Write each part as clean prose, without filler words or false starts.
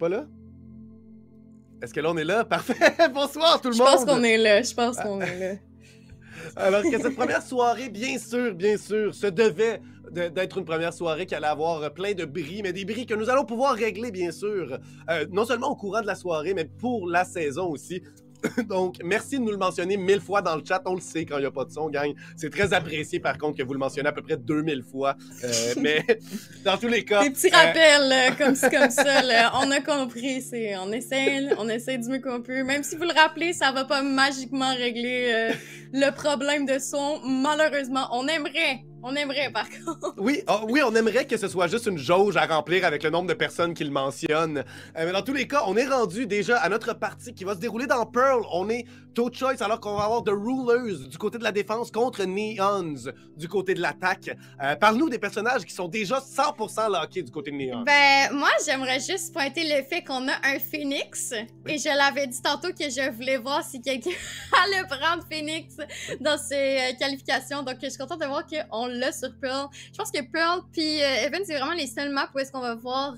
pas là? Est-ce que là, on est là? Parfait! Bonsoir tout le monde! Je pense qu'on est là, je pense qu'on est là. Alors que cette première soirée, bien sûr, se devait d'être une première soirée qui allait avoir plein de bris, mais des bris que nous allons pouvoir régler, bien sûr, non seulement au courant de la soirée, mais pour la saison aussi. Donc, merci de nous le mentionner 1000 fois dans le chat. On le sait quand il n'y a pas de son, gang. C'est très apprécié, par contre, que vous le mentionnez à peu près 2000 fois. Mais dans tous les cas... Des petits rappels, comme ça, là, on a compris. On essaie du mieux qu'on peut. Même si vous le rappelez, ça va pas magiquement régler le problème de son. Malheureusement, on aimerait, par contre. Oui, on aimerait que ce soit juste une jauge à remplir avec le nombre de personnes qui le mentionnent. Mais dans tous les cas, on est rendu déjà à notre partie qui va se dérouler dans Pearl. On est Toe Choice alors qu'on va avoir The Rulers du côté de la défense contre Neons du côté de l'attaque. Parle-nous des personnages qui sont déjà 100% lockés du côté de Neons. Ben, moi, j'aimerais juste pointer le fait qu'on a un Phoenix. Oui. Et je l'avais dit tantôt que je voulais voir si quelqu'un allait prendre Phoenix dans ses qualifications. Donc, je suis contente de voir qu'on l'a sur Pearl. Je pense que Pearl puis Evan, c'est vraiment les seules maps où est-ce qu'on va voir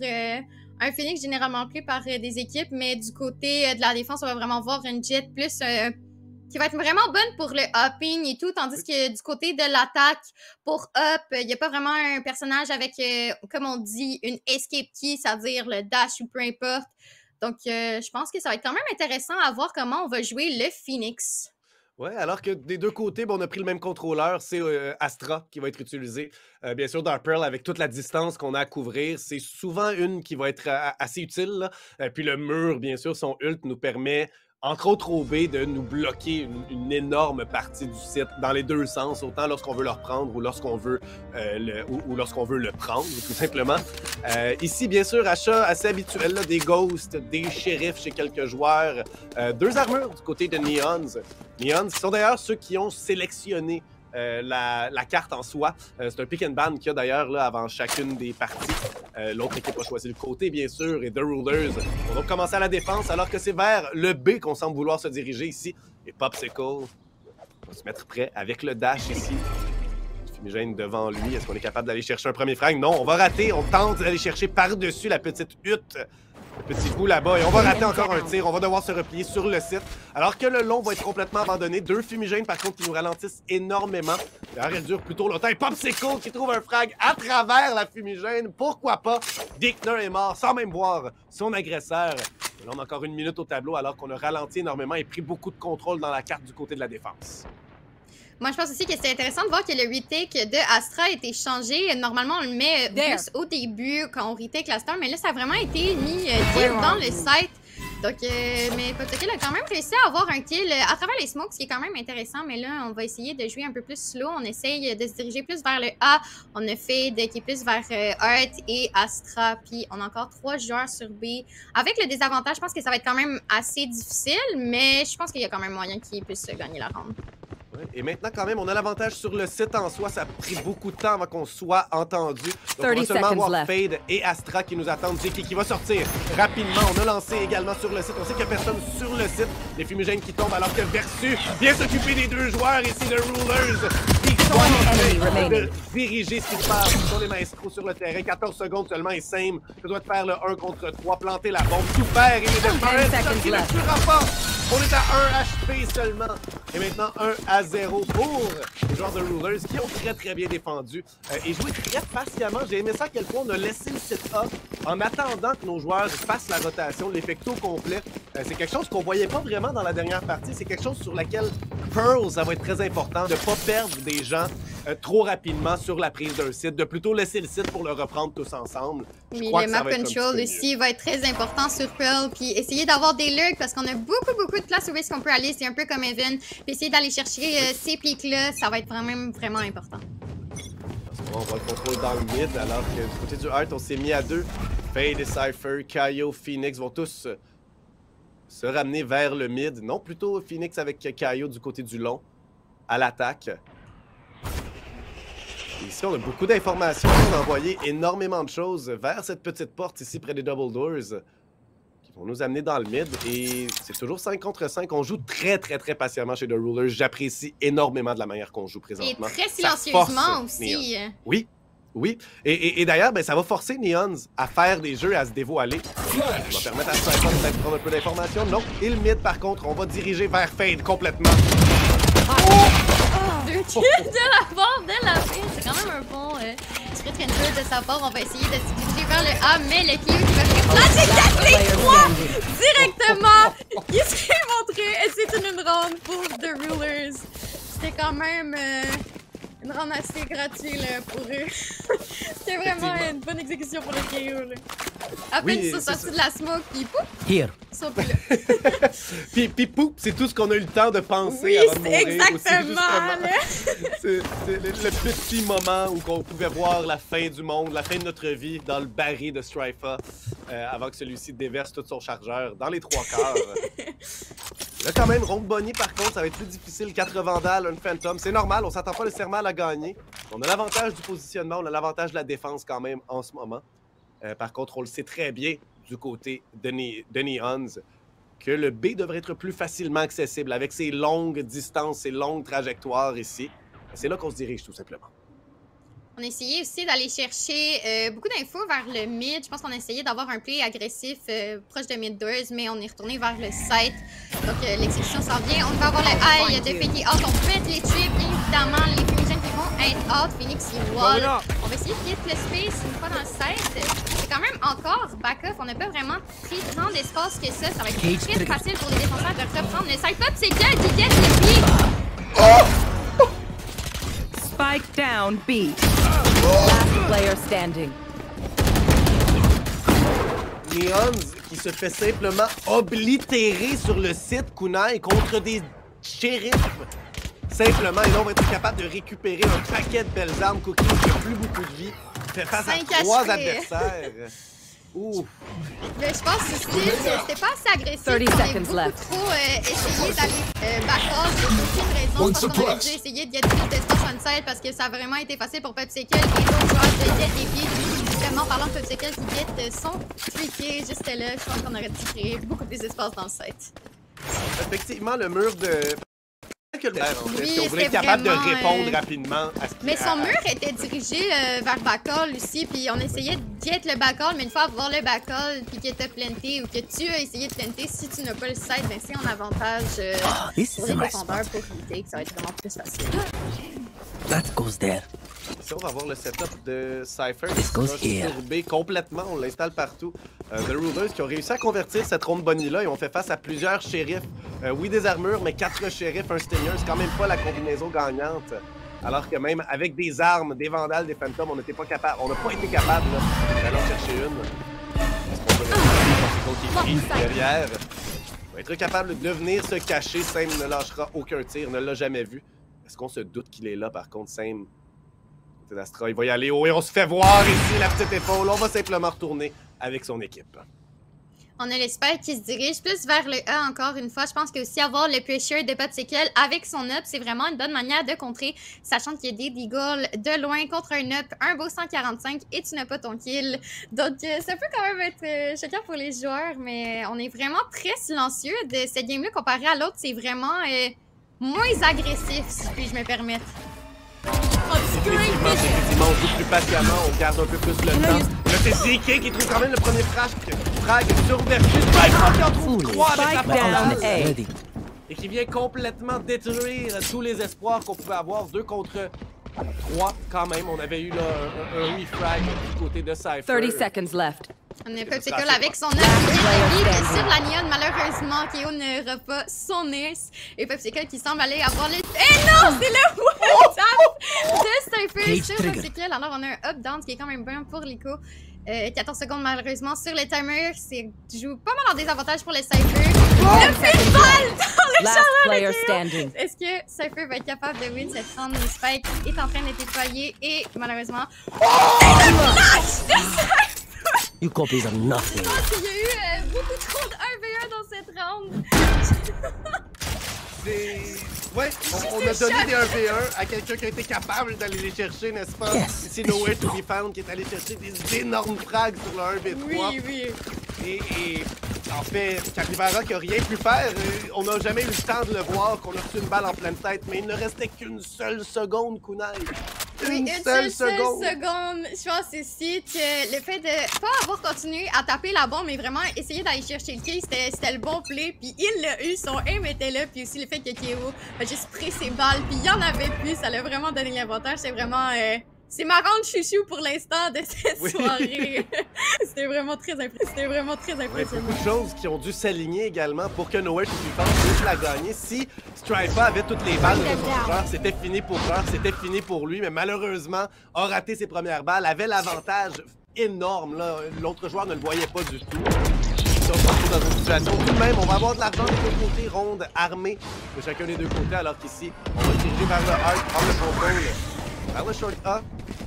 un Phoenix généralement pris par des équipes, mais du côté de la défense, on va vraiment voir une Jet plus qui va être vraiment bonne pour le hopping et tout, tandis que du côté de l'attaque, pour up, il n'y a pas vraiment un personnage avec, comme on dit, une escape key, c'est-à-dire le dash ou peu importe. Donc, je pense que ça va être quand même intéressant à voir comment on va jouer le Phoenix. Ouais, alors que des deux côtés, on a pris le même contrôleur, c'est Astra qui va être utilisé. Bien sûr, dans Pearl, avec toute la distance qu'on a à couvrir, c'est souvent une qui va être assez utile. Puis le mur, bien sûr, son ult nous permet, entre autres au B, de nous bloquer une énorme partie du site dans les deux sens, autant lorsqu'on veut le reprendre ou lorsqu'on veut, lorsqu'on veut le prendre, tout simplement. Ici, bien sûr, achat assez habituel, là, des ghosts, des shérifs chez quelques joueurs, deux armures du côté de Neons. Neons, ce sont d'ailleurs ceux qui ont sélectionné la carte en soi. C'est un pick and ban qu'il y a d'ailleurs là, avant chacune des parties. L'autre équipe a choisi le côté, bien sûr, et The Rulers vont donc commencer à la défense, alors que c'est vers le B qu'on semble vouloir se diriger ici. Et Popsicle va se mettre prêt avec le dash ici. Fumigène devant lui. Est-ce qu'on est capable d'aller chercher un premier frag? Non, on va rater. On tente d'aller chercher par-dessus la petite hutte. Le petit bout là-bas, et on va rater encore un tir. On va devoir se replier sur le site. Alors que le long va être complètement abandonné. Deux fumigènes, par contre, qui nous ralentissent énormément. D'ailleurs, elle dure plutôt longtemps. Et Popsicle qui trouve un frag à travers la fumigène. Pourquoi pas? Dickner est mort sans même voir son agresseur. Et là, on a encore une minute au tableau alors qu'on a ralenti énormément et pris beaucoup de contrôle dans la carte du côté de la défense. Moi, je pense aussi que c'est intéressant de voir que le retake de Astra a été changé. Normalement, on le met plus au début quand on retake la star, mais là, ça a vraiment été mis dans le site. Donc, mais Popsicle a quand même réussi à avoir un kill à travers les smokes, ce qui est quand même intéressant. Mais là, on va essayer de jouer un peu plus slow. On essaye de se diriger plus vers le A. On a fait de qui est plus vers Art et Astra. Puis, on a encore 3 joueurs sur B. Avec le désavantage, je pense que ça va être quand même assez difficile, mais je pense qu'il y a quand même moyen qu'ils puissent gagner la round. Et maintenant, quand même, on a l'avantage sur le site en soi. Ça a pris beaucoup de temps avant qu'on soit entendu. Donc, on va seulement avoir Fade et Astra qui nous attendent. Zeki qui va sortir rapidement. On a lancé également sur le site. On sait qu'il n'y a personne sur le site. Les fumigènes qui tombent alors que Versus vient s'occuper des deux joueurs ici, de Rulers. Qui sont en train de diriger ce qui se passe. Ce sont les maestros sur le terrain. 14 secondes seulement et Same doit faire le 1 contre 3. Planter la bombe. Tout faire et les défenses. Qui ne tuera pas. On est à 1 HP seulement. Et maintenant 1-0 pour les joueurs de Rulers qui ont très bien défendu et joué très patiemment. J'ai aimé ça à quel point on a laissé le site up en attendant que nos joueurs fassent la rotation, l'effecto complet. C'est quelque chose qu'on voyait pas vraiment dans la dernière partie. C'est quelque chose sur laquelle Pearl, ça va être très important de pas perdre des gens trop rapidement sur la prise d'un site, de plutôt laisser le site pour le reprendre tous ensemble. Oui, le map control ici va être très important sur Pearl, puis essayer d'avoir des lurks parce qu'on a beaucoup de place où est-ce qu'on peut aller. C'est un peu comme Evan, puis essayer d'aller chercher ces pics-là, ça va être vraiment important. On va le contrôle dans le mid, alors que du côté du Heart, on s'est mis à 2. Fade et Cypher, Kaio, Phoenix vont tous se ramener vers le mid. Non, plutôt Phoenix avec Kaio du côté du long, à l'attaque. Ici, on a beaucoup d'informations. On a envoyé énormément de choses vers cette petite porte ici, près des Double Doors, qui vont nous amener dans le mid. Et c'est toujours 5 contre 5. On joue très patiemment chez The Rulers. J'apprécie énormément de la manière qu'on joue présentement. Et très silencieusement aussi. Oui. Oui, et d'ailleurs, ben, ça va forcer Neons à faire des jeux, à se dévoiler. Ça va permettre à Cypher de prendre un peu d'informations. Non, il mid, par contre, on va diriger vers Fade complètement. Deux kills de la part de la fin. C'est quand même un bon spirit control de sa part. On va essayer de se diriger vers le A, mais le Clio qui va faire planter 4 3 directement. Il s'est montré et c'est une round pour The Rulers. C'était quand même une round assez gratuite là, pour eux. C'était vraiment une bonne exécution pour le KO. Là. À peine ils sont sortis de la smoke, puis pouf! Ils sont plus là. puis pouf, c'est tout ce qu'on a eu le temps de penser oui, avant de mourir. Exactement! C'est le petit moment où on pouvait voir la fin du monde, la fin de notre vie dans le baril de Strifa avant que celui-ci déverse tout son chargeur dans les 3 quarts. Là, quand même, Ronde Bonnie, par contre, ça va être plus difficile. 4 Vandales, un Phantom. C'est normal, on s'attend pas nécessairement à la gagner. On a l'avantage du positionnement, on a l'avantage de la défense quand même en ce moment. Par contre, on le sait très bien du côté de Neons que le B devrait être plus facilement accessible avec ses longues distances, ses longues trajectoires ici. C'est là qu'on se dirige tout simplement. On a essayé aussi d'aller chercher beaucoup d'infos vers le mid. Je pense qu'on a essayé d'avoir un play agressif proche de mid doors, mais on est retourné vers le site. Donc l'exécution s'en vient. On va avoir le high, il y a deux qui out. On peut mettre les trips, évidemment, les fumigènes qui vont être out. Phoenix, il wall. On va essayer de get le space une fois dans le site. C'est quand même encore back-off. On n'a pas vraiment pris tant d'espace que ça. Ça va être très facile pour les défenseurs de reprendre le site-up. C'est bien qui get le pied. Spike down B. Last player standing. Neons qui se fait simplement oblitérer sur le site Kunai contre des shérifs. Simplement, et là, on va être capable de récupérer un paquet de belles armes. Cookie qui n'a plus beaucoup de vie. Fait face à 3 adversaires. Ouf. Mais je pense aussi que c'était pas assez agressif. 30 seconds left. Trop essayé d'aller back-off pour aucune raison. Je pense qu'on aurait dû essayer de get plus d'espace on-site parce que ça a vraiment été facile pour Popsicle et d'autres joueurs de get des pieds. Justement, parlant de Popsicle qui get son triqué juste là, je pense qu'on aurait dû créer beaucoup plus d'espace dans le site. Effectivement, le mur de... Oui, si on voulait être capable de répondre rapidement à ce qui... Mais son mur était dirigé vers backall aussi, puis on essayait de get le backall, mais une fois avoir le backall, puis que t'as planté ou que tu as essayé de planter, si tu n'as pas le site, ben c'est en avantage pour les défendeurs pour lutter, que ça va être vraiment plus facile. That goes there. Ici, on va voir le setup de Cypher. This goes here. Surbe complètement, on l'installe partout. The Rulers qui ont réussi à convertir cette ronde Bonnie-là et ont fait face à plusieurs shérifs. Oui, des armures, mais 4 shérifs, un stinger, c'est quand même pas la combinaison gagnante. Alors que même avec des armes, des vandales, des phantoms, on n'était pas capable, on n'a pas été capable d'aller en chercher une. Parce qu'on va derrière. On va être capable de venir se cacher. Same ne lâchera aucun tir, ne l'a jamais vu. Est-ce qu'on se doute qu'il est là, par contre, Same? Astra, il va y aller haut et on se fait voir ici, la petite épaule. On va simplement retourner avec son équipe. On a le spike qui se dirige plus vers le A encore une fois. Je pense que aussi avoir le pressure de Popsicle avec son up, c'est vraiment une bonne manière de contrer, sachant qu'il y a des deagles de loin contre un up, un beau 145 et tu n'as pas ton kill. Donc ça peut quand même être choquant pour les joueurs, mais on est vraiment très silencieux de cette game-là comparé à l'autre. C'est vraiment moins agressif, si puis-je me permettre. Effectivement, on joue plus patiemment, on garde un peu plus le temps. Là, c'est ZK qui trouve quand même le premier frag sur Versus. Spike en trouve 3 avec la passe. Et qui vient complètement détruire tous les espoirs qu'on pouvait avoir. 2 contre 3 quand même. On avait eu là, un refrag du côté de Cypher. 30 seconds left. On a Popsicle avec son œuf qui sur la neon. Malheureusement, KO n'aura pas son ace. Et Popsicle qui semble aller avoir le... Eh non! C'est le one-tap de Cypher sur Popsicle. Alors, on a un up-down qui est quand même bien pour Lico. 14 secondes malheureusement sur le timer. C'est joue pas mal en désavantage pour les Cypher. Le pitfall dans le chargeur. Est-ce que Cypher va être capable de win cette round? Le Spike est en train de déployer et malheureusement... Et le flash de Cypher! You copies are nothing. Je pense qu'il y a eu beaucoup trop de 1v1 dans cette round. Ouais, on a donné des 1v1 à quelqu'un qui a été capable d'aller les chercher, n'est-ce pas? C'est Nowhere to be found qui est allé chercher des énormes frags sur le 1v3. Oui, oui. Et en fait, Capybara qui a rien pu faire, on n'a jamais eu le temps de le voir, qu'on a reçu une balle en pleine tête, mais il ne restait qu'une seule seconde, Kunai. Oui, une seule seconde. Je pense aussi que le fait de pas avoir continué à taper la bombe, mais vraiment essayer d'aller chercher le kill, c'était le bon play. Puis il l'a eu, son aim était là. Puis aussi le fait que Keo a juste pris ses balles, puis il y en avait plus, ça l'a vraiment donné l'avantage. C'est vraiment... c'est ma grande chouchou pour l'instant de cette soirée. C'était vraiment très impressionnant. Beaucoup de choses qui ont dû s'aligner également pour que Nowhere to Be Found puisse la gagner. Si Strifa avait toutes les balles de son joueur, c'était fini pour Reur, c'était fini pour lui, mais malheureusement, a raté ses premières balles, avait l'avantage énorme. L'autre joueur ne le voyait pas du tout. On se retrouve dans une situation tout de même, on va avoir de l'argent des deux côtés, ronde armée de chacun des deux côtés, alors qu'ici, on va se diriger vers le hard, prendre le contrôle. Vers le short A,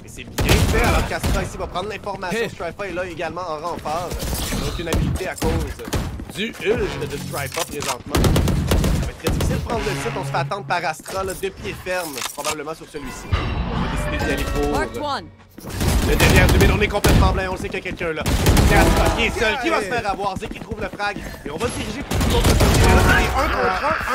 et c'est bien fait alors qu'Astra ici va prendre l'information. Strifa est là également en renfort. Il n'a aucune habilité à cause du ult de Strifa présentement. Ça va être très difficile de prendre le site, on se fait attendre par Astra, là, de pied ferme, probablement sur celui-ci. On va décider d'y aller pour le derrière du mid, on est complètement blanc, on sait qu'il y a quelqu'un là. C'est Astra qui est seul, qui va se faire avoir, c'est qui trouve le frag. Et on va se diriger pour tout l'autre côté. Mais là, c'est un contre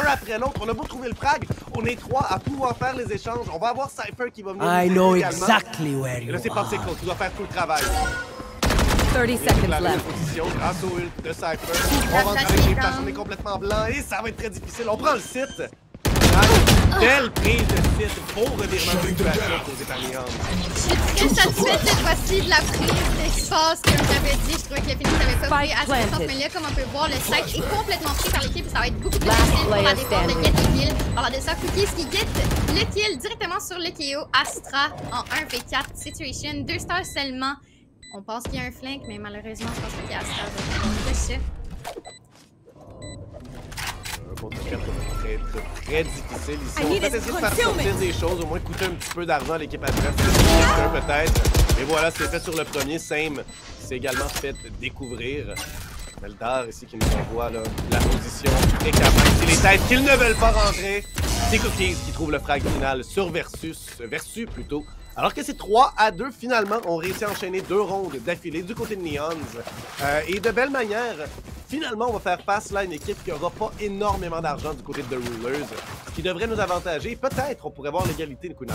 un après l'autre. On a beau trouver le frag, on est trois à pouvoir faire les échanges. On va avoir Cypher qui va venir. I know également. exactly where Et you là, c'est are. Popsicle qui doit faire tout le travail. 30 La seconds nouvelle left. position grâce au ult de Cypher. On rentre avec les flashs, on est complètement blanc et ça va être très difficile. On prend le site. Belle prise de site pour revirement de situation causée par Neon. Je suis très satisfaite cette fois-ci de la prise d'espace, comme j'avais dit. Je trouvais que la Phoenix n'avait pas pris assez de temps, mais là, comme on peut voir, le site est complètement pris par l'équipe. Ça va être beaucoup plus difficile pour la défense de get le kill. Alors, de ça, Cookies qui get le kill directement sur le KO Astra en 1v4 situation. 2 stars seulement. On pense qu'il y a un flank, mais malheureusement, je pense que Astra va faire ça. Contre 4, ça va être très difficile ici. On va peut-être essayer de faire sortir des choses, au moins coûter un petit peu d'argent à l'équipe adverse. Peut-être. Et voilà, c'est fait sur le premier. Same s'est également fait découvrir. Meldar ici qui nous envoie là, la position très capable. C'est les têtes qu'ils ne veulent pas rentrer. C'est Cookies qui trouve le frag final sur Versus plutôt. Alors que c'est 3-2, finalement, on réussit à enchaîner 2 rondes d'affilée du côté de Neons. Et de belle manière, finalement, on va faire face là à une équipe qui n'aura pas énormément d'argent du côté de The Rulers, ce qui devrait nous avantager. Peut-être on pourrait voir l'égalité de Kunai.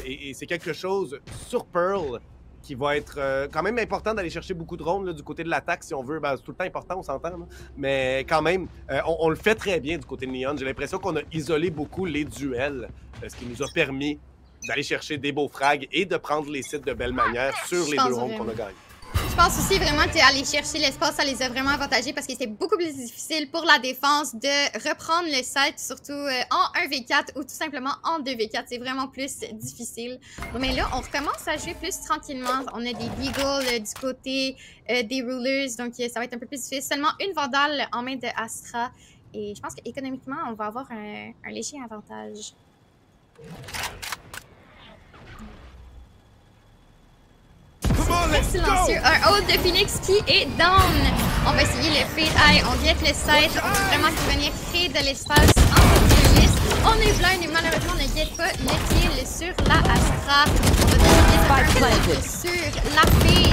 Et c'est quelque chose sur Pearl qui va être quand même important d'aller chercher beaucoup de rondes là, du côté de l'attaque si on veut. Ben, c'est tout le temps important, on s'entend. Mais quand même, on le fait très bien du côté de Neon. J'ai l'impression qu'on a isolé beaucoup les duels, ce qui nous a permis d'aller chercher des beaux frags et de prendre les sites de belle manière sur les 2 rondes qu'on a gagnées. Je pense aussi vraiment qu'aller chercher l'espace, ça les a vraiment avantagés parce que c'était beaucoup plus difficile pour la défense de reprendre le site, surtout en 1v4 ou tout simplement en 2v4. C'est vraiment plus difficile. Mais là, on recommence à jouer plus tranquillement. On a des Beagles du côté des Rulers, donc ça va être un peu plus difficile. Seulement une Vandale en main de Astra. Et je pense qu'économiquement, on va avoir un léger avantage. Très silencieux. Un hold de Phoenix qui est down. On va essayer le fade eye. On guette le site. On veut vraiment venir créer de l'espace en de liste. On est blind et malheureusement on ne guette pas le kill sur la Astra. On va devoir sur la fade.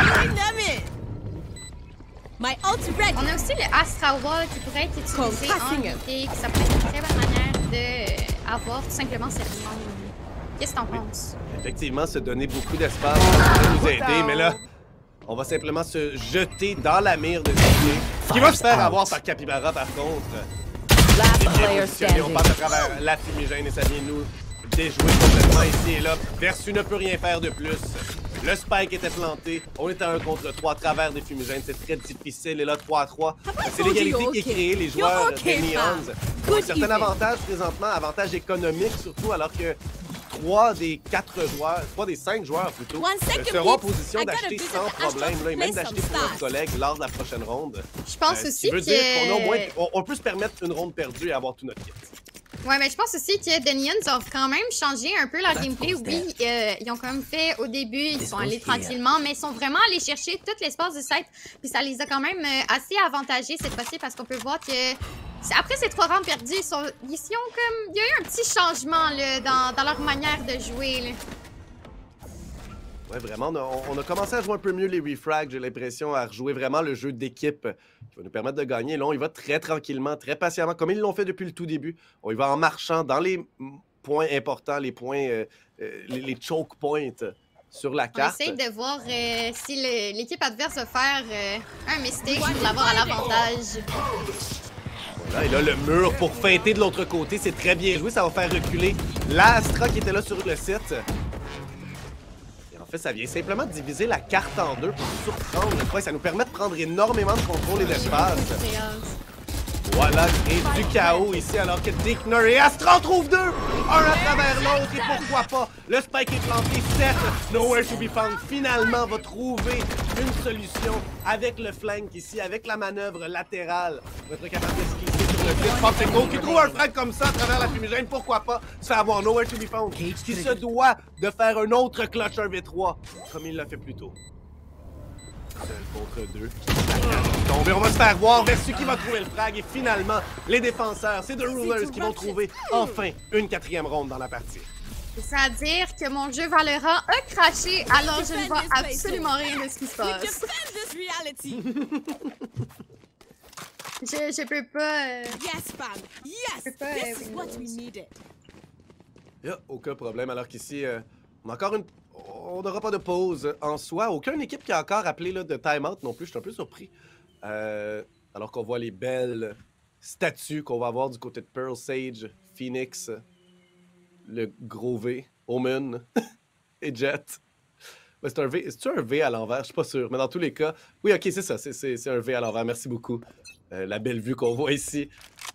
On a aussi le Astra Wall qui pourrait être utilisé en unité. Ça pourrait être une très bonne manière d'avoir tout simplement cette monde. Qu'est-ce que t'en penses? Effectivement, se donner beaucoup d'espace pour nous aider, mais là, on va simplement se jeter dans la mire de Ziggy, qui va se faire avoir par Capybara par contre. On passe à travers la fumigène et ça vient nous déjouer complètement ici et là. Versus ne peut rien faire de plus. Le spike était planté, on était à 1 contre 3 à travers des fumigènes, c'est très difficile et là 3-3. C'est l'égalité qui est créée, les joueurs des Neons ont un certain avantage présentement, avantage économique surtout, alors que 3 des 5 joueurs plutôt seront en position d'acheter sans problème là, et même d'acheter pour leurs collègues lors de la prochaine ronde. Je pense aussi que... qu'on a au moins, on peut se permettre une ronde perdue et avoir tout notre kit. Ouais, mais je pense aussi que The Neons ont quand même changé un peu leur gameplay. Oui, ils ont quand même fait au début, ils sont allés tranquillement, mais ils sont vraiment allés chercher tout l'espace du site. Puis ça les a quand même assez avantagés cette fois-ci parce qu'on peut voir que après ces 3 rounds perdus, il y a eu un petit changement là, dans leur manière de jouer. Là. Ouais, vraiment, on a commencé à jouer un peu mieux les refrags, j'ai l'impression, à rejouer vraiment le jeu d'équipe qui va nous permettre de gagner. Là, on y va très tranquillement, très patiemment, comme ils l'ont fait depuis le tout début. On y va en marchant dans les points importants, les points, les choke points sur la On carte. essaye de voir si l'équipe adverse va faire un mistake pour l'avoir à l'avantage. Voilà, et là, le mur pour feinter de l'autre côté, c'est très bien joué. Ça va faire reculer l'Astra qui était là sur le site. Et en fait, ça vient simplement diviser la carte en deux pour surprendre le point. Ça nous permet de prendre énormément de contrôle et d'espace. Voilà, et du chaos ici, alors que Dickner et Astra en trouvent deux! Un à travers l'autre, et pourquoi pas? Le spike est planté, 7, Nowhere to be found, finalement va trouver une solution avec le flank ici, avec la manœuvre latérale. Va être capable de se glisser sur le pit. Popsicle qui trouve un frag comme ça à travers la fumigène, pourquoi pas? Se faire avoir Nowhere to be found, qui se doit de faire un autre clutch 1v3, comme il l'a fait plus tôt. Seul contre deux. Tombé, on va se faire voir vers celui qui va trouver le frag. Et finalement, les défenseurs, c'est The Rulers qui vont trouver enfin une 4e ronde dans la partie. C'est-à-dire que mon jeu Valorant a craché, alors je ne vois absolument rien de ce qui se passe. Je peux pas... Yes, fam. Yes, this is what we needed. Yeah, aucun problème, alors qu'ici, on a encore une... On n'aura pas de pause en soi. Aucune équipe qui a encore appelé là, de time-out non plus. Je suis un peu surpris. Alors qu'on voit les belles statues qu'on va avoir du côté de Pearl, Sage, Phoenix, le gros V, Omen et Jet. Ben, c'est un V. C'est-tu un V à l'envers? Je suis pas sûr. Mais dans tous les cas, oui, ok, c'est ça. C'est un V à l'envers. Merci beaucoup. La belle vue qu'on voit ici.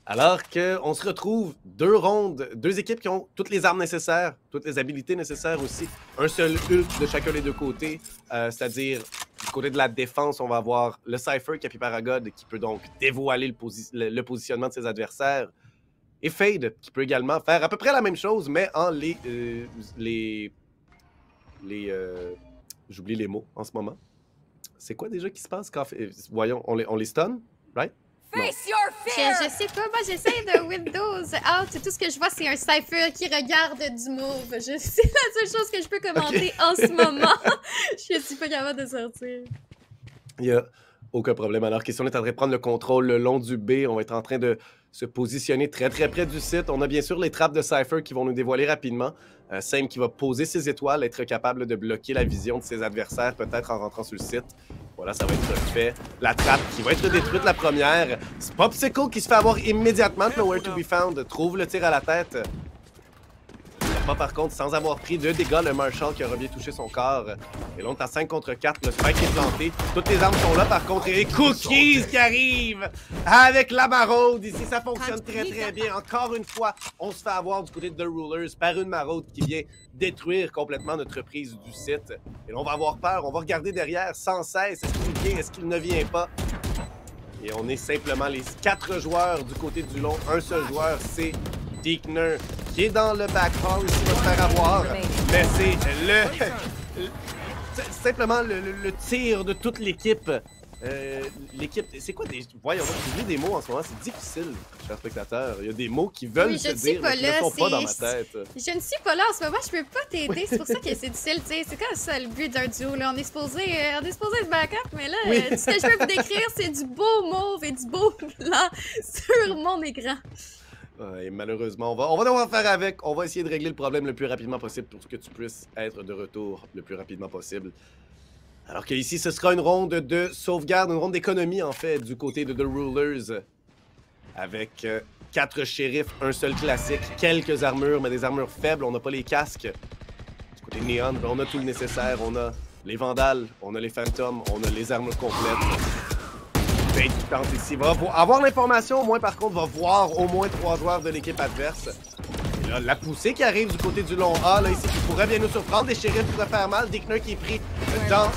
Alors qu'on se retrouve deux rondes, deux équipes qui ont toutes les armes nécessaires, toutes les habilités nécessaires aussi. Un seul ult de chacun des deux côtés, c'est-à-dire du côté de la défense, on va avoir le Cypher, Capiparagod, qui peut donc dévoiler le positionnement de ses adversaires. Et Fade, qui peut également faire à peu près la même chose, mais en j'oublie les mots en ce moment. C'est quoi déjà qui se passe quand... Voyons, on les stun, right? Face your fear! Je sais pas, moi j'essaie de Windows Out, tout ce que je vois c'est un Cypher qui regarde du move. C'est la seule chose que je peux commenter en ce moment. Je suis pas capable de sortir. Il y a aucun problème. Alors qu'ici on est en train de prendre le contrôle le long du B, on va être en train de se positionner très très près du site. On a bien sûr les trappes de Cypher qui vont nous dévoiler rapidement. Same qui va poser ses étoiles, être capable de bloquer la vision de ses adversaires, peut-être en rentrant sur le site. Voilà, ça va être fait. La trappe qui va être détruite, la première. C'est Popsicle qui se fait avoir immédiatement. Nowhere to be found trouve le tir à la tête. Pas par contre, sans avoir pris de dégâts, le Marshall qui aura bien touché son corps. Et là, on est à 5 contre 4. Le spike est planté. Toutes les armes sont là, par contre. Et Cookies qui arrive avec la maraude. Ici, ça fonctionne très, très bien. Encore une fois, on se fait avoir du côté de The Rulers par une maraude qui vient détruire complètement notre prise du site. Et là, on va avoir peur. On va regarder derrière sans cesse. Est-ce qu'il vient? Est-ce qu'il ne vient pas? Et on est simplement les 4 joueurs du côté du long. Un seul joueur, c'est Dickner, qui est dans le background, qui va se faire avoir. Mais c'est simplement le tir de toute l'équipe. L'équipe, c'est quoi des... Voyons, j'ai des mots en ce moment, c'est difficile, chers spectateurs. Il y a des mots qui veulent se dire, mais qui ne sont pas dans ma tête. Je ne suis pas là en ce moment, je peux pas t'aider, c'est pour ça que c'est difficile, tu sais. C'est comme ça le but d'un duo, là. On est supposé se back up, mais là, tout ce que je peux vous décrire, c'est du beau mauve et du beau blanc sur mon écran. Et malheureusement, on va devoir faire avec. On va essayer de régler le problème le plus rapidement possible pour que tu puisses être de retour le plus rapidement possible. Alors qu'ici, ce sera une ronde de sauvegarde, une ronde d'économie, en fait, du côté de The Rulers. Avec 4 shérifs, un seul classique, quelques armures, mais des armures faibles. On n'a pas les casques. Du côté de Neon, on a tout le nécessaire. On a les vandales, on a les phantoms, on a les armures complètes. Fade qui tente ici. Va avoir l'information, au moins, par contre, va voir au moins 3 joueurs de l'équipe adverse. Et là, la poussée qui arrive du côté du long A, là, ici, qui pourrait bien nous surprendre. Les shérifs pourraient faire mal. Dickner qui est pris dans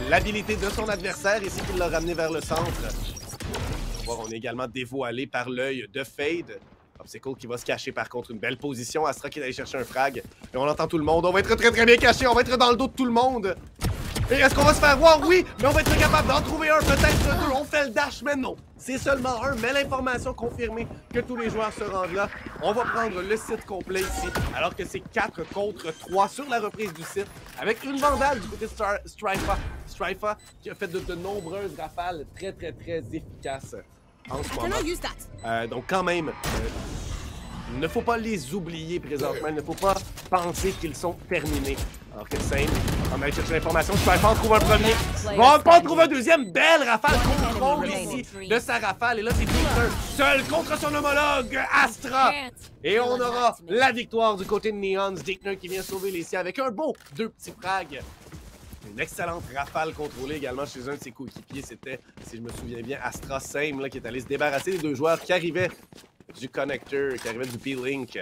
l'habilité de son adversaire, ici, qui l'a ramené vers le centre. On va voir, on est également dévoilé par l'œil de Fade. Popsicle qui va se cacher, par contre, une belle position. Astra qui est allé chercher un frag. Et on entend tout le monde. On va être très, très bien caché. On va être dans le dos de tout le monde. Et est-ce qu'on va se faire voir? Oui, mais on va être capable d'en trouver un, peut-être deux. On fait le dash, mais non. C'est seulement un, mais l'information confirmée que tous les joueurs se rendent là. On va prendre le site complet ici, alors que c'est 4 contre 3 sur la reprise du site, avec une vandale du côté de Strifa, qui a fait de nombreuses rafales très, très, très efficaces en ce moment. Donc quand même, Il ne faut pas les oublier présentement. Il ne faut pas penser qu'ils sont terminés. Alors que Same, on a cherché l'information. Spyfall trouve un premier. Bon, trouve un deuxième. Belle rafale contrôle ici de sa rafale. Et là, c'est Peter seul contre son homologue Astra. Et on aura la victoire du côté de Neons. Dickner qui vient sauver les siens avec un beau 2 petits frags. Une excellente rafale contrôlée également chez un de ses coéquipiers. C'était, si je me souviens bien, Astra Same là, qui est allé se débarrasser des 2 joueurs qui arrivaient du connecteur, qui arrivaient du P-Link.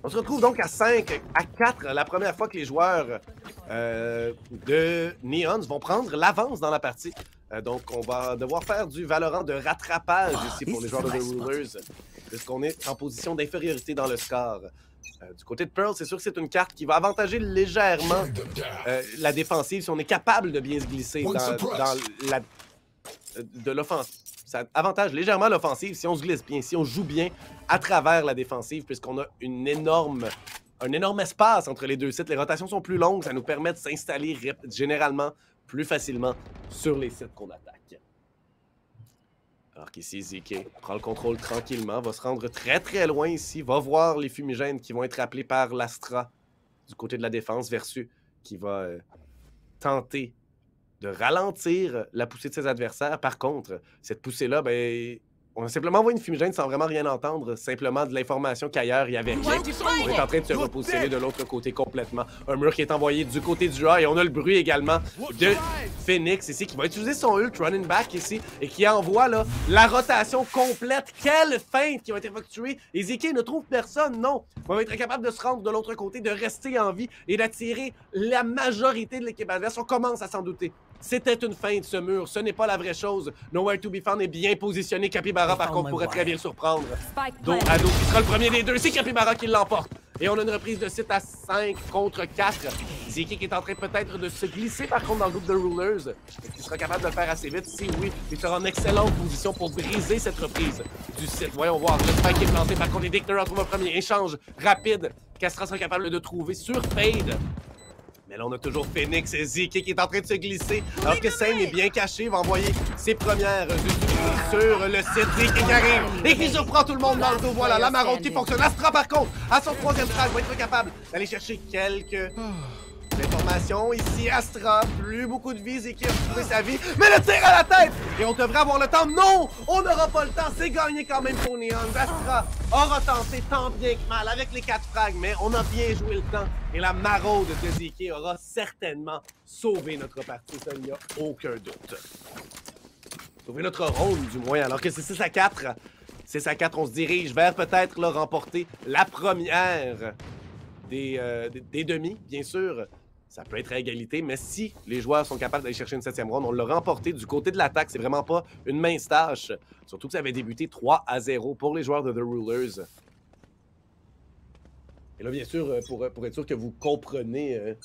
On se retrouve donc à 5 à 4, la première fois que les joueurs de Neons vont prendre l'avance dans la partie. Donc, on va devoir faire du Valorant de rattrapage ici pour les joueurs de The Rulers, puisqu'on est en position d'infériorité dans le score. Du côté de Pearl, c'est sûr que c'est une carte qui va avantager légèrement la défensive si on est capable de bien se glisser de l'offensive. Ça avantage légèrement l'offensive si on se glisse bien, si on joue bien à travers la défensive, puisqu'on a un énorme espace entre les deux sites. Les rotations sont plus longues, ça nous permet de s'installer généralement plus facilement sur les sites qu'on attaque. Alors qu'ici, ZK prend le contrôle tranquillement, va se rendre très très loin ici, va voir les fumigènes qui vont être appelés par l'Astra du côté de la défense, Versus qui va tenter de ralentir la poussée de ses adversaires. Par contre, cette poussée-là, ben, on a simplement envoyé une fumigène sans vraiment rien entendre, simplement de l'information qu'ailleurs, il y avait rien. On est en train de se repositionner de l'autre côté complètement. Un mur qui est envoyé du côté du A et on a le bruit également de Phoenix ici qui va utiliser son ult running back ici et qui envoie là, la rotation complète. Quelle feinte qui va être effectuée. Et ZK ne trouve personne, non. On va être capable de se rendre de l'autre côté, de rester en vie et d'attirer la majorité de l'équipe adverse. On commence à s'en douter. C'était une feinte, ce mur. Ce n'est pas la vraie chose. Nowhere to be found est bien positionné. Capybara, par contre, pourrait très bien le surprendre. Donc, Ado qui sera le premier des deux. C'est Capybara qui l'emporte. Et on a une reprise de site à 5 contre 4. ZK qui est en train peut-être de se glisser, par contre, dans le groupe de Rulers. Est-ce qu'il sera capable de le faire assez vite? Si oui, il sera en excellente position pour briser cette reprise du site. Voyons voir. Le spike est planté. Par contre, les Dickner en trouvent un premier échange rapide qu'Astra sera capable de trouver sur Fade. Mais là, on a toujours Phoenix et ZK qui est en train de se glisser. Alors que Same est bien caché, va envoyer ses premières utilisées sur le site. ZK qui arrive et qui surprend tout le monde dans le dos. Voilà, la maraude qui fonctionne. Astra, par contre, à son 3e frag, va être capable d'aller chercher quelques informations. Ici, Astra, plus beaucoup de vie. ZK a trouvé sa vie, mais le tir à la tête! Et on devrait avoir le temps. Non! On n'aura pas le temps. C'est gagné quand même pour Neons. Astra aura tenté tant bien que mal avec les 4 frags, mais on a bien joué le temps. Et la maraude de ZK aura certainement sauvé notre partie, ça, il n'y a aucun doute. Sauvé notre round, du moins, alors que c'est 6 à 4. 6 à 4, on se dirige vers peut-être remporter la première des demi, bien sûr. Ça peut être à égalité, mais si les joueurs sont capables d'aller chercher une 7e ronde, on l'a remporté du côté de l'attaque. C'est vraiment pas une mince tâche. Surtout que ça avait débuté 3 à 0 pour les joueurs de The Rulers. Et là, bien sûr, pour être sûr que vous comprenez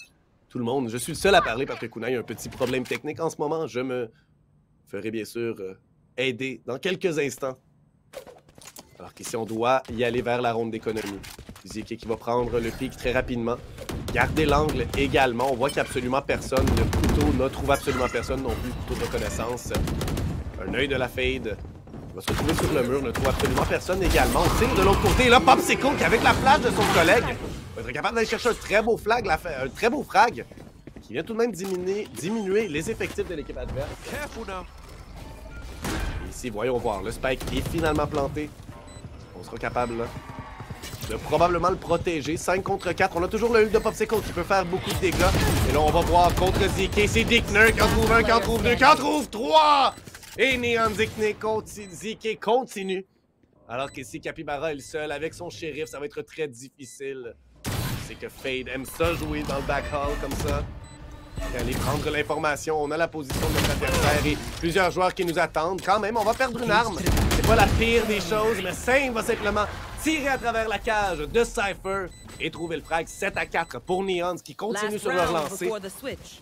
tout le monde, je suis le seul à parler parce que Kunai a un petit problème technique en ce moment. Je me ferai bien sûr aider dans quelques instants. Alors qu'ici, on doit y aller vers la ronde d'économie. ZK qui va prendre le pic très rapidement. Garder l'angle également. On voit qu'il n'y a absolument personne. Le couteau ne trouve absolument personne non plus. Couteau de reconnaissance. Un œil de la fade. Il va se retrouver sur le mur. Ne trouve absolument personne également. On tire de l'autre côté. Et là, Popsicle qui, avec la flash de son collègue, va être capable d'aller chercher un très beau frag. Qui vient tout de même diminuer les effectifs de l'équipe adverse. Et ici, voyons voir. Le spike est finalement planté. On sera capable là, de probablement le protéger. 5 contre 4. On a toujours le ult de Popsicle qui peut faire beaucoup de dégâts. Et là, on va voir contre ZK. C'est Dickner qui en trouve un, qui en trouve deux, qui en trouve 3! Et Neon ZK continue. Alors qu'ici, Capybara est le seul avec son shérif. Ça va être très difficile. C'est que Fade aime ça jouer dans le back hall comme ça. Et aller prendre l'information. On a la position de notre adversaire et plusieurs joueurs qui nous attendent. Quand même, on va perdre une arme. C'est pas la pire des choses, mais Same va simplement tirer à travers la cage de Cypher et trouver le frag. 7 à 4 pour Neons qui continue sur leur lancée.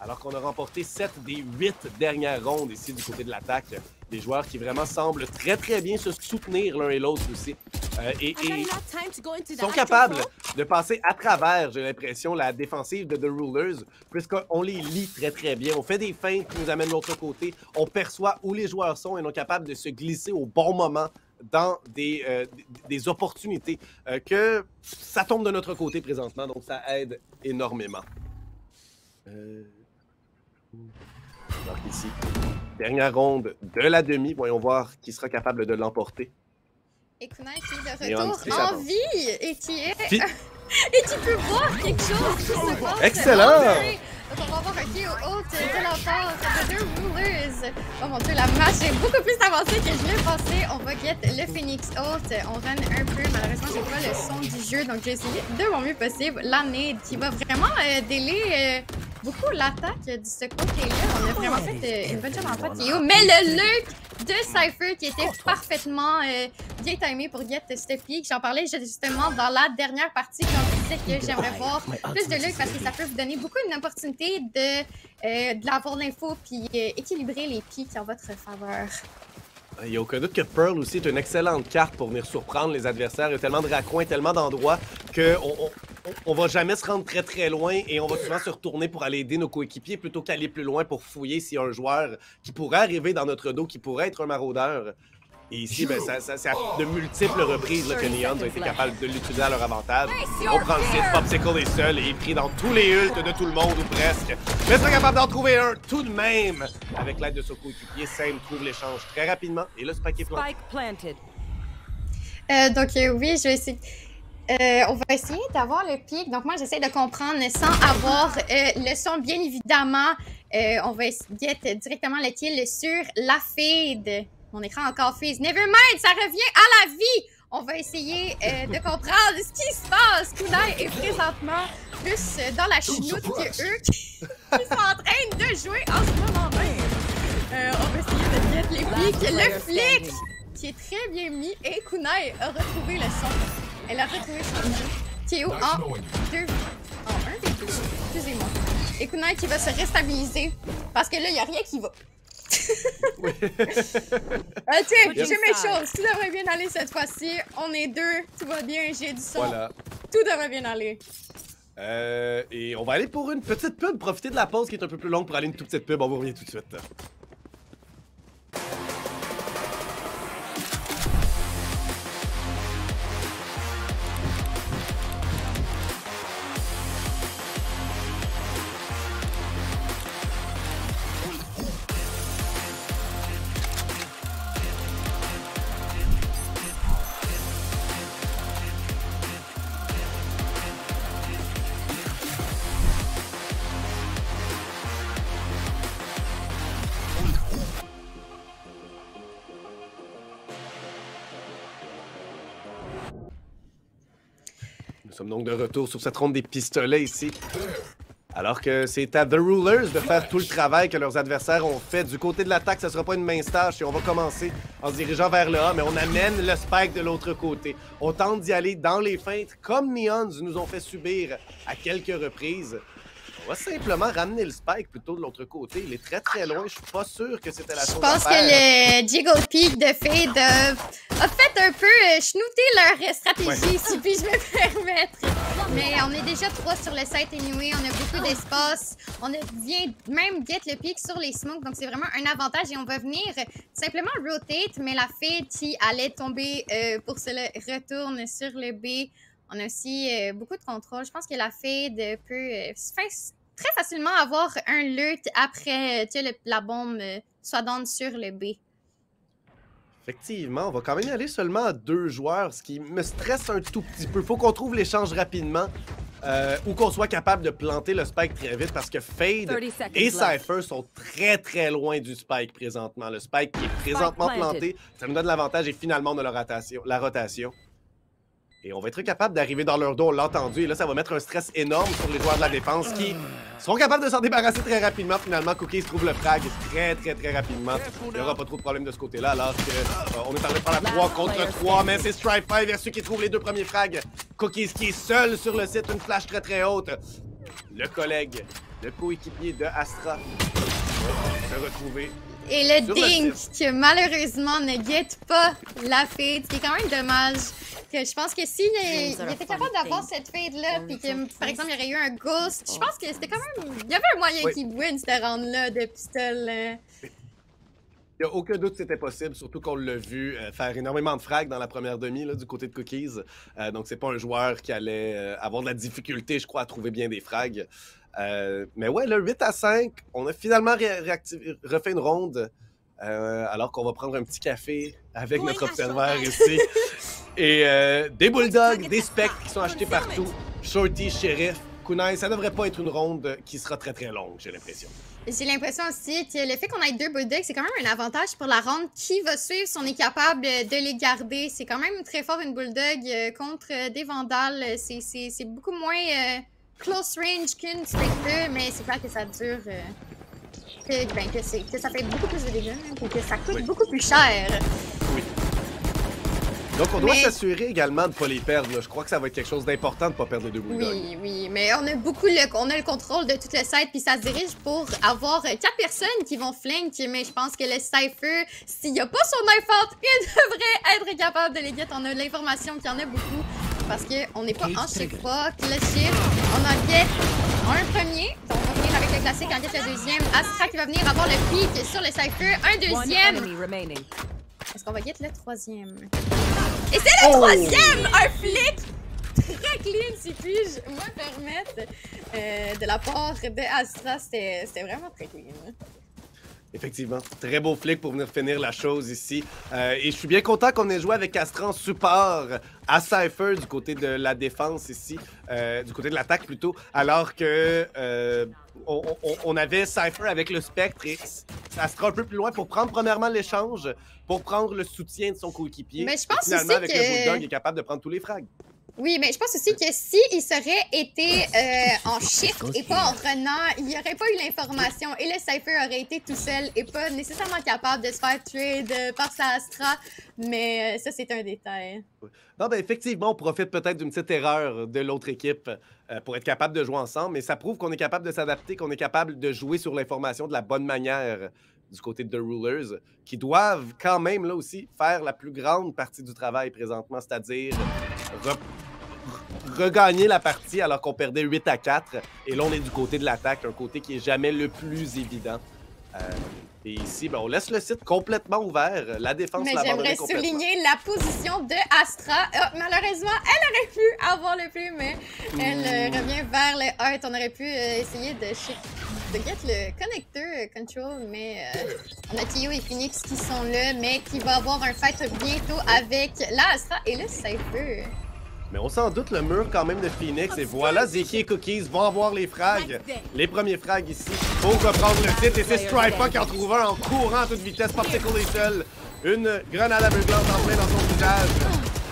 Alors qu'on a remporté 7 des 8 dernières rondes ici du côté de l'attaque. Des joueurs qui vraiment semblent très très bien se soutenir l'un et l'autre aussi. Et sont capables de passer à travers, j'ai l'impression, la défensive de The Rulers, puisqu'on les lit très très bien. On fait des feintes qui nous amènent de l'autre côté. On perçoit où les joueurs sont et on est capable de se glisser au bon moment dans des opportunités que ça tombe de notre côté présentement, donc ça aide énormément. Donc ici, dernière ronde de la demi. Voyons voir qui sera capable de l'emporter. Et Kunai qui est de Neon, retour c'est ça. en vie et qui est... et qui peut voir quelque chose qui se passe. Excellent! Donc on va avoir un KO haute de la part de deux Rulers. Oh mon dieu, la match est beaucoup plus avancée que je l'ai pensé. On va get le Phoenix haute. On run un peu. Malheureusement, j'ai pas le son du jeu, donc j'ai essayé de mon mieux possible. La nade qui va vraiment délai beaucoup l'attaque de ce côté-là. On a vraiment fait une bonne job en fait KO. Mais le look de Cypher qui était parfaitement bien timé pour get ce pick. J'en parlais justement dans la dernière partie quand je disais que j'aimerais voir plus de look parce que ça peut vous donner beaucoup une opportunité d'avoir l'info puis équilibrer les pics en votre faveur. Il n'y a aucun doute que Pearl aussi est une excellente carte pour venir surprendre les adversaires. Il y a tellement de raccoins, tellement d'endroits qu'on va jamais se rendre très très loin et on va souvent se retourner pour aller aider nos coéquipiers plutôt qu'aller plus loin pour fouiller s'il y a un joueur qui pourrait arriver dans notre dos, qui pourrait être un maraudeur. Et ici, ben, c'est à de multiples reprises là, que Neons ont été capables de l'utiliser à leur avantage. On prend le site, Popsicle est seul et est pris dans tous les ults de tout le monde ou presque. Mais sera capable d'en trouver un tout de même. Avec l'aide de son coéquipier, Sam trouve l'échange très rapidement et le spike est planté. Donc oui, je vais essayer. On va essayer d'avoir le pic. Donc moi, j'essaie de comprendre sans avoir le son, bien évidemment. On va get directement le kill sur la fade. Mon écran encore freeze. Nevermind, ça revient à la vie! On va essayer de comprendre ce qui se passe. Kunai est présentement plus dans la chenoute que eux qui sont en train de jouer en ce moment même. On va essayer de get les pics. Le flic qui est très bien mis et Kunai a retrouvé le son. Elle a retrouvé son jeu. KO en 2. En 1 v 2. Excusez-moi. Et Kunai qui va se restabiliser parce que là, il n'y a rien qui va. Oui. Tiens, j'ai mes choses. Tout devrait bien aller cette fois-ci. On est deux. Tout va bien. J'ai du son. Voilà. Tout devrait bien aller. Et on va aller pour une petite pub. Profitez de la pause qui est un peu plus longue pour aller une toute petite pub. On vous revient tout de suite. Nous sommes donc de retour sur cette ronde des pistolets ici. Alors que c'est à The Rulers de faire tout le travail que leurs adversaires ont fait. Du côté de l'attaque, ça ne sera pas une mince tâche et on va commencer en se dirigeant vers le A, mais on amène le spike de l'autre côté. On tente d'y aller dans les feintes, comme Neons nous ont fait subir à quelques reprises. On va simplement ramener le spike plutôt de l'autre côté. Il est très très loin. Je suis pas sûr que c'était la chose à faire. Je pense que le Jiggle Peak de Fade a fait un peu chenouter leur stratégie, si puis-je me permettre. Mais on est déjà 3 sur le site anyway. On a beaucoup d'espace. On vient même get le pic sur les smokes. Donc c'est vraiment un avantage. Et on va venir simplement rotate. Mais la Fade qui allait tomber pour se le retourne sur le B. On a aussi beaucoup de contrôle. Je pense que la Fade peut très facilement avoir un loot après que la bombe soit down sur le B. Effectivement, on va quand même y aller seulement à 2 joueurs, ce qui me stresse un tout petit peu. Faut qu'on trouve l'échange rapidement ou qu'on soit capable de planter le spike très vite parce que Fade et Cypher sont très très loin du spike présentement. Le spike qui est présentement planté, ça nous donne l'avantage et finalement on a la rotation. Et on va être capable d'arriver dans leur dos, on l'a entendu. Et là, ça va mettre un stress énorme sur les joueurs de la défense qui seront capables de s'en débarrasser très rapidement. Finalement, Cookies trouve le frag très rapidement. Il n'y aura pas trop de problème de ce côté-là, alors qu'on est en train de faire la 3 contre 3. Mais c'est Stripe 5 versus qui trouve les 2 premiers frags. Cookies qui est seul sur le site, une flash très haute. Le collègue, le coéquipier de Astra va se retrouver. Et le Dink qui malheureusement ne guette pas la Fade, ce qui est quand même dommage. Que je pense que s'il était capable d'avoir cette Fade-là, puis que par exemple il y aurait eu un Ghost, je pense que c'était quand même. Il y avait un moyen qu'il win cette round-là de pistol. Il n'y a aucun doute que c'était possible, surtout qu'on l'a vu faire énormément de frags dans la première demi là, du côté de Cookies. Donc, c'est pas un joueur qui allait avoir de la difficulté, je crois, à trouver bien des frags. Mais ouais, le 8-5, on a finalement refait une ronde, alors qu'on va prendre un petit café avec notre observateur ici. Et des Bulldogs, des Spectres qui sont achetés partout. Shorty, Sheriff, Kunai, ça devrait pas être une ronde qui sera très très longue, j'ai l'impression. J'ai l'impression aussi que le fait qu'on ait 2 Bulldogs, c'est quand même un avantage pour la ronde. Qui va suivre si on est capable de les garder? C'est quand même très fort une Bulldog contre des Vandals. C'est beaucoup moins close range qu'une Spectre, mais c'est clair que ça dure... que ça fait beaucoup plus de dégâts, et que ça coûte beaucoup plus cher. Oui. Donc, on doit s'assurer également de ne pas les perdre. Là. Je crois que ça va être quelque chose d'important de ne pas perdre les 2 Bulldogs. Oui, mais on a le contrôle de tout le site, puis ça se dirige pour avoir 4 personnes qui vont flank, mais je pense que le Cypher, s'il n'y a pas son knife out, il devrait être capable de les get. On a l'information qu'il y en a beaucoup, parce qu'on n'est pas en chiffre, le chiffre. On en get un premier, donc on va venir avec le classique, en get le deuxième. Astra qui va venir avoir le pic sur le Cypher, un deuxième. Est-ce qu'on va get le troisième? Et c'est le troisième! Un flic très clean, si puis-je me permettre, de la part de Astra. C'était vraiment très clean. Effectivement, très beau flic pour venir finir la chose ici. Et je suis bien content qu'on ait joué avec Astra en support à Cypher du côté de la défense ici, du côté de l'attaque plutôt, alors que on avait Cypher avec le Spectre et Astra un peu plus loin pour prendre premièrement l'échange, pour prendre le soutien de son coéquipier. Mais je pense finalement, aussi avec le Bulldog, il est capable de prendre tous les frags. Oui, mais je pense aussi que s'il serait été en shift et pas en renard, il n'y aurait pas eu l'information et le Cypher aurait été tout seul et pas nécessairement capable de se faire trade par sa Astra, mais ça, c'est un détail. Non, ben effectivement, on profite peut-être d'une petite erreur de l'autre équipe pour être capable de jouer ensemble, mais ça prouve qu'on est capable de s'adapter, qu'on est capable de jouer sur l'information de la bonne manière du côté de The Rulers, qui doivent quand même, là aussi, faire la plus grande partie du travail présentement, c'est-à-dire regagner la partie alors qu'on perdait 8-4. Et là, on est du côté de l'attaque, un côté qui est jamais le plus évident. Et ici, ben, on laisse le site complètement ouvert. La défense l'a abandonné complètement. Mais j'aimerais souligner la position de Astra. Malheureusement, elle aurait pu avoir le play, mais elle revient vers le heart. On aurait pu essayer de get le connecteur control, mais on a Tio et Phoenix qui sont là, mais qui va avoir un fight bientôt avec la Astra et le Cypher. Mais on s'en doute, le mur quand même de Phoenix. Et voilà, Zeki et Cookies vont avoir les frags. Les premiers frags ici pour reprendre le titre. Et c'est Strifa qui en trouve un en courant à toute vitesse. Popsicle est seul. Une grenade aveuglante en plein dans son visage.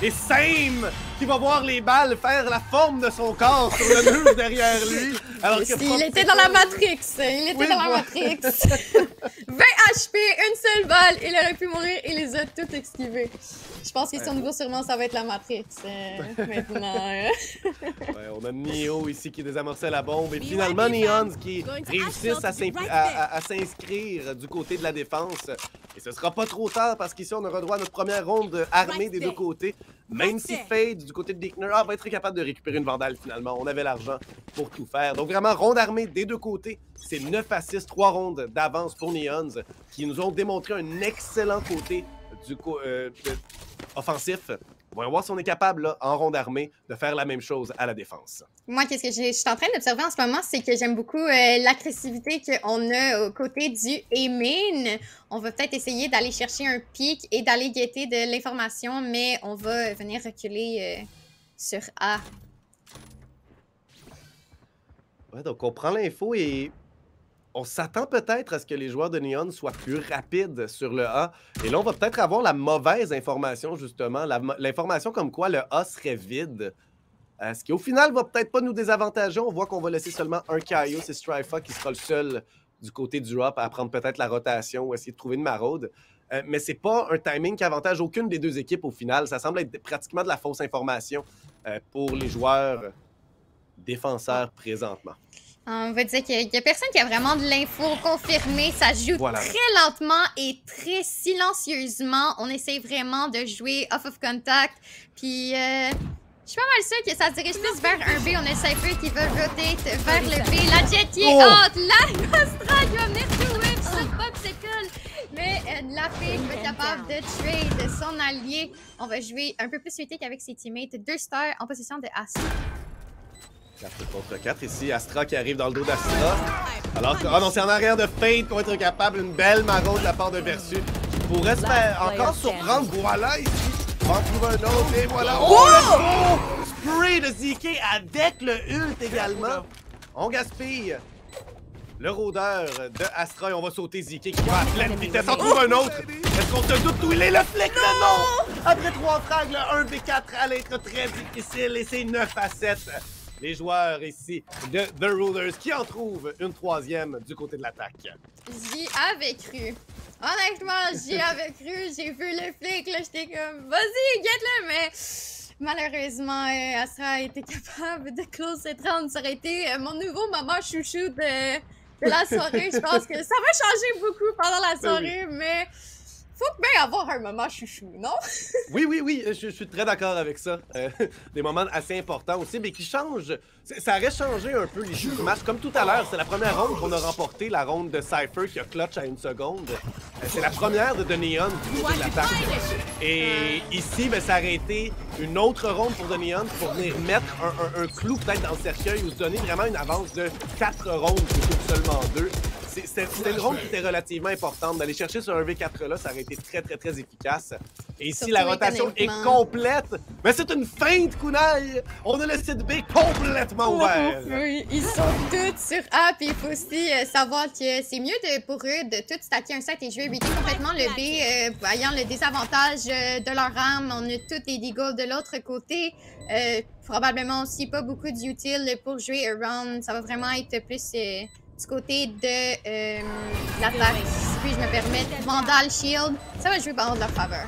Et Same qui va voir les balles faire la forme de son corps sur le mur derrière lui. Alors que il était dans la Matrix. Il était dans la Matrix. 20 HP, une seule balle. Il aurait pu mourir. Il les a toutes esquivées. Je pense que son niveau, sûrement, ça va être la Matrix maintenant. Ouais, on a Neo ici qui désamorçait la bombe. Et finalement, Neons qui réussissent à s'inscrire du côté de la défense. Et ce sera pas trop tard parce qu'ici, on aura droit à notre première ronde armée des deux côtés. Même si Fade, du côté de Dickner, va être capable de récupérer une Vandale finalement. On avait l'argent pour tout faire. Donc vraiment, ronde armée des deux côtés. C'est 9-6, 3 rondes d'avance pour Neons qui nous ont démontré un excellent côté offensif. On va voir si on est capable, là, en ronde armée, de faire la même chose à la défense. Moi, qu'est-ce que je suis en train d'observer en ce moment, c'est que j'aime beaucoup l'agressivité qu'on a aux côtés du A-main. On va peut-être essayer d'aller chercher un pic et d'aller guetter de l'information, mais on va venir reculer sur A. Ouais, donc on prend l'info et on s'attend peut-être à ce que les joueurs de Neon soient plus rapides sur le A. Et là, on va peut-être avoir la mauvaise information, justement. L'information comme quoi le A serait vide. Ce qui, au final, va peut-être pas nous désavantager. On voit qu'on va laisser seulement un Kaio. C'est Strifa qui sera le seul du côté du drop à prendre peut-être la rotation ou essayer de trouver une maraude. Mais c'est pas un timing qui avantage aucune des deux équipes au final. Ça semble être pratiquement de la fausse information pour les joueurs défenseurs présentement. On va dire qu'il y a personne qui a vraiment de l'info confirmée. Ça joue très lentement et très silencieusement. On essaie vraiment de jouer off of contact. Puis, je suis pas mal sûre que ça se dirige plus vers un B. On a Cypher qui veut rotate vers le B. La Jet qui est haute. La Astra qui va venir tout win sur Popsicle. Mais la fille va être capable de trade son allié. On va jouer un peu plus suité qu'avec ses teammates. 2 stars en possession de Astra. 4 contre 4 ici. Astra qui arrive dans le dos d'Astra. Alors que, oh non, c'est en arrière de Fade qu'on va être capable. Une belle marron de la part de Versus. Qui pourrait se faire encore surprendre. Voilà ici. On va en trouver un autre. Et voilà. Oh, le spray de ZK avec le ult également. On gaspille. Le rôdeur de Astra et on va sauter ZK qui va à pleine vitesse. On trouve un autre. Est-ce qu'on se doute où il est le flic? Mais non! Après 3 frags, le 1v4 allait être très difficile et c'est 9-7. Les joueurs ici de The Rulers qui en trouvent une 3e du côté de l'attaque. J'y avais cru. Honnêtement, j'y avais cru. J'ai vu le flic, là, j'étais comme, vas-y, get-le, mais malheureusement, Astra a été capable de close cette round. Ça aurait été mon nouveau moment chouchou de la soirée. Je pense que ça va changer beaucoup pendant la soirée, mais faut bien avoir un moment chouchou, non? Oui, je suis très d'accord avec ça. Des moments assez importants aussi, mais qui changent. Ça aurait changé un peu les jeux du match. Comme tout à l'heure, c'est la première ronde qu'on a remporté, la ronde de Cypher qui a clutch à 1 seconde. C'est la première de The Neon du côté de l'attaque. Et ici, ben, ça aurait été une autre ronde pour The Neon pour venir mettre un clou peut-être dans le cercueil ou se donner vraiment une avance de 4 rondes plutôt que seulement 2. C'était une ronde qui était relativement importante. D'aller chercher sur un V4-là, ça aurait été très efficace. Et ici, la rotation est complète. Mais c'est une feinte, Kunai! On a le site B complètement ouvert. Oui, ils sont tous sur A. Puis il faut aussi savoir que c'est mieux pour eux de tout stacker un set et jouer éviter complètement le B, voyant le désavantage de leur arme. On a tous les dégâts de l'autre côté. Probablement aussi pas beaucoup d'utile pour jouer around. Ça va vraiment être plus du côté de l'attaque. Si puis je me permets, Vandal Shield, ça va jouer dans leur faveur.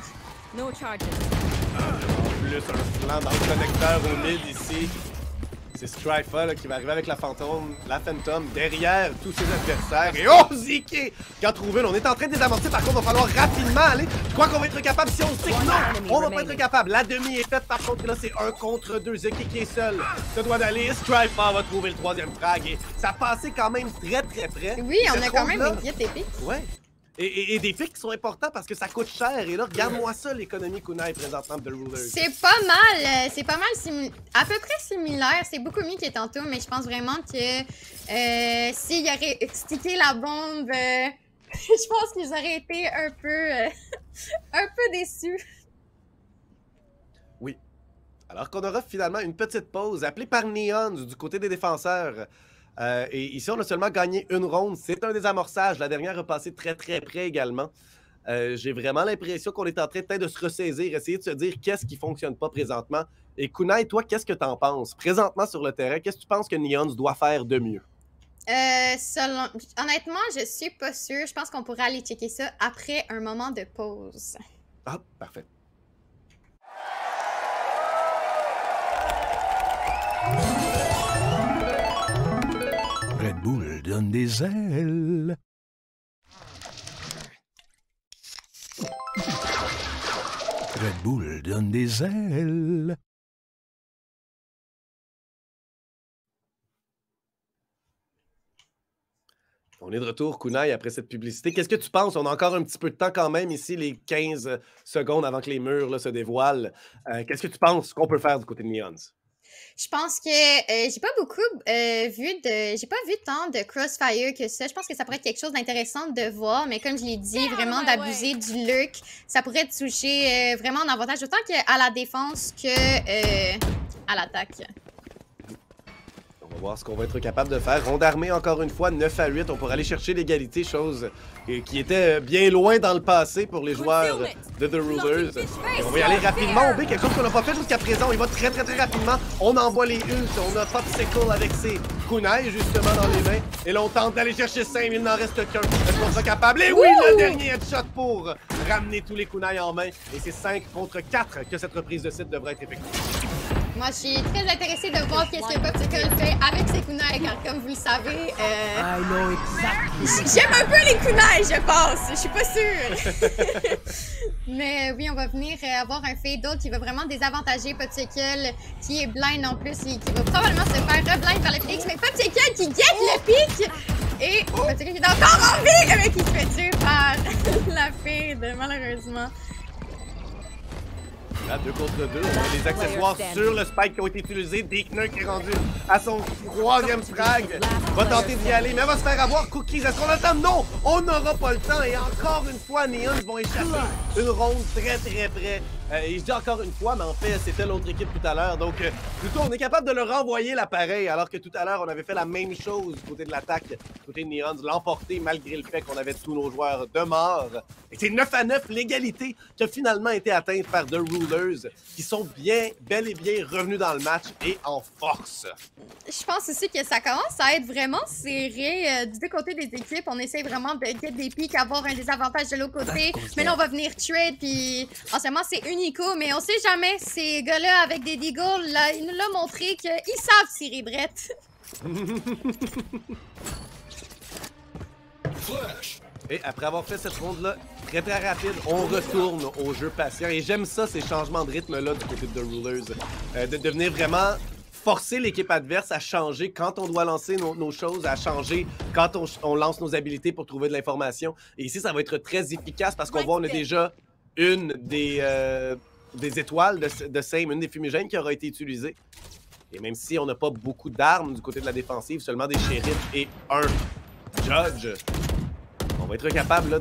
No charges. En plus, un flanc dans le connecteur au mid ici. C'est Strifa là, qui va arriver avec la Phantom derrière tous ses adversaires. Et oh, ZK qui a trouvé. On est en train de désamorcer. Par contre, il va falloir rapidement aller. Je crois qu'on va être capable. Si on sait que non, on va pas être capable. La demi est faite. Par contre, là, c'est 1 contre 2. ZK qui est seul. Se doit d'aller. Strifa va trouver le 3e frag. Et ça a passé quand même très près. Oui, on a quand même une guette épique. Ouais. Et des pics qui sont importants parce que ça coûte cher. Et là, regarde-moi ça, l'économie Kunai présentement de The Rulers. C'est pas mal à peu près similaire. C'est beaucoup mieux que tantôt, mais je pense vraiment que s'il y aurait stické la bombe, je pense qu'ils auraient été un peu déçus. Oui. Alors qu'on aura finalement une petite pause appelée par Neon du côté des défenseurs. Et ici, on a seulement gagné une ronde. C'est un désamorçage. La dernière a passé très près également. J'ai vraiment l'impression qu'on est en train peut-être de se ressaisir, essayer de se dire qu'est-ce qui fonctionne pas présentement. Et Kunai, toi, qu'est-ce que t'en penses? Présentement sur le terrain, qu'est-ce que tu penses que Neons doit faire de mieux? Honnêtement, je suis pas sûre. Je pense qu'on pourrait aller checker ça après un moment de pause. Ah, parfait. Red Bull donne des ailes. Red Bull donne des ailes. On est de retour, Kunai, après cette publicité. Qu'est-ce que tu penses? On a encore un petit peu de temps quand même ici, les 15 secondes avant que les murs là, se dévoilent. Qu'est-ce que tu penses qu'on peut faire du côté de Neons? Je pense que j'ai pas beaucoup j'ai pas vu tant de Crossfire que ça. Je pense que ça pourrait être quelque chose d'intéressant de voir, mais comme je l'ai dit, vraiment d'abuser du lurk, ça pourrait toucher vraiment en avantage, autant qu'à la défense que à l'attaque. On va voir ce qu'on va être capable de faire. Ronde armée, encore une fois, 9-8. On pourra aller chercher l'égalité, chose qui était bien loin dans le passé pour les joueurs de The Rulers. Et on va y aller rapidement au B, quelque chose qu'on n'a pas fait jusqu'à présent. On y va très rapidement. On envoie les ults. On a Popsicle avec ses kunai, justement, dans les mains. Et là, on tente d'aller chercher 5, il n'en reste qu'un. Est-ce qu'on sera capable? Et oui, le dernier headshot pour ramener tous les kunai en main. Et c'est 5 contre 4 que cette reprise de site devrait être effective. Moi, je suis très intéressée de voir qu'est-ce que Popsicle fait avec ses kunai, car comme vous le savez, j'aime un peu les kunai, je pense. Je suis pas sûre. Mais oui, on va venir avoir un fade-out qui va vraiment désavantager Popsicle, qui est blind en plus et qui va probablement se faire reblind par le Phoenix. Mais Popsicle qui guette le pic! Et le petit qui est encore en vie, mais qui se fait tuer par la fille, malheureusement. Là, 2 contre 2, on a les accessoires sur le spike qui ont été utilisés. Deekner qui est rendu à son 3e frag. Va tenter d'y aller, mais va se faire avoir. Cookies, est-ce qu'on attend? Non! On n'aura pas le temps. Et encore une fois, Neons vont échapper une ronde très près. Et je dis encore une fois, mais en fait, c'était l'autre équipe tout à l'heure. Donc, plutôt, on est capable de leur renvoyer l'appareil, alors que tout à l'heure, on avait fait la même chose du côté de l'attaque, du côté de Neons, l'emporter malgré le fait qu'on avait tous nos joueurs de mort. Et c'est 9-9, l'égalité qui a finalement été atteinte par The Rulers, qui sont bel et bien revenus dans le match et en force. Je pense aussi que ça commence à être vraiment serré du côté des équipes. On essaie vraiment de get des pics, avoir un désavantage de l'autre côté. Mais là, on va venir trade, puis en ce moment, c'est Unico, mais on sait jamais. Ces gars-là, avec des Deagles, là, ils nous l'ont montré qu'ils savent tirer brette. Et après avoir fait cette ronde-là, très rapide, on retourne au jeu patient. Et j'aime ça, ces changements de rythme-là du côté de The Rulers. De devenir vraiment forcer l'équipe adverse à changer quand on doit lancer nos choses, à changer quand on lance nos habilités pour trouver de l'information. Et ici, ça va être très efficace parce qu'on voit on a déjà une des étoiles de Same, une des fumigènes qui aura été utilisée. Et même si on n'a pas beaucoup d'armes du côté de la défensive, seulement des shérifs et un judge, on va être capable là,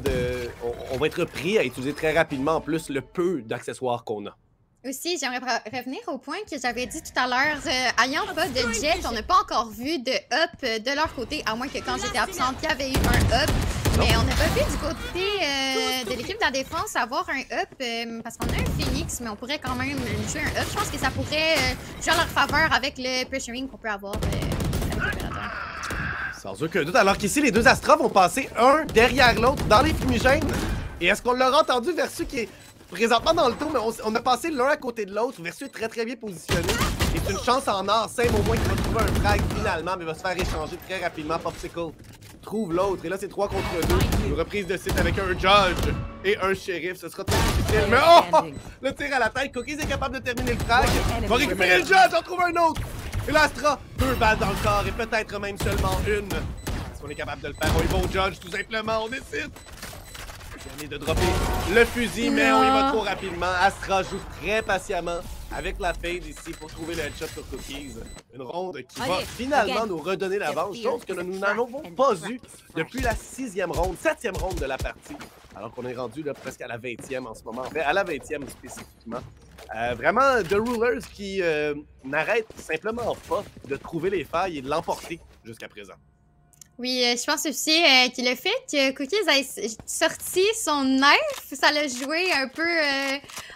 on va être pris à utiliser très rapidement en plus le peu d'accessoires qu'on a. Aussi, j'aimerais revenir au point que j'avais dit tout à l'heure. Ayant pas de jet, on n'a pas encore vu de up de leur côté, à moins que quand j'étais absente, il y avait eu un up. Mais on n'a pas vu du côté de l'équipe de la défense avoir un up, parce qu'on a un Phoenix, mais on pourrait quand même jouer un up. Je pense que ça pourrait jouer en leur faveur avec le pressuring qu'on peut avoir avec l'opérateur. Sans aucun doute, alors qu'ici, les deux Astras vont passer un derrière l'autre dans les fumigènes. Et est-ce qu'on l'aura entendu Versus qui est présentement dans le tour, mais on a passé l'un à côté de l'autre. Versus est très bien positionné. Et c'est une chance en or. Sam au moins qui va trouver un frag finalement, mais va se faire échanger très rapidement. Popsicle trouve l'autre. Et là, c'est 3 contre 2. Une reprise de site avec un judge et un shérif. Ce sera très difficile. Mais oh! Le tir à la tête. Cookies est capable de terminer le frag. Va récupérer le judge. On trouve un autre. Et l'Astra, 2 balles dans le corps et peut-être même seulement une. Est-ce qu'on est capable de le faire? On y va au judge, tout simplement. On décide. Il vient de dropper le fusil, mais on y va trop rapidement. Astra joue très patiemment avec la fade ici pour trouver le headshot sur Cookies. Une ronde qui va finalement nous redonner l'avance, chose que nous n'en avons pas eu depuis la 6e ronde, 7e ronde de la partie. Alors qu'on est rendu là, presque à la 20e en ce moment, en fait, à la 20e spécifiquement. Vraiment, The Rulers qui n'arrêtent simplement pas de trouver les failles et de l'emporter jusqu'à présent. Oui, je pense aussi que le fait que Cookies ait sorti son nerf, ça l'a joué un peu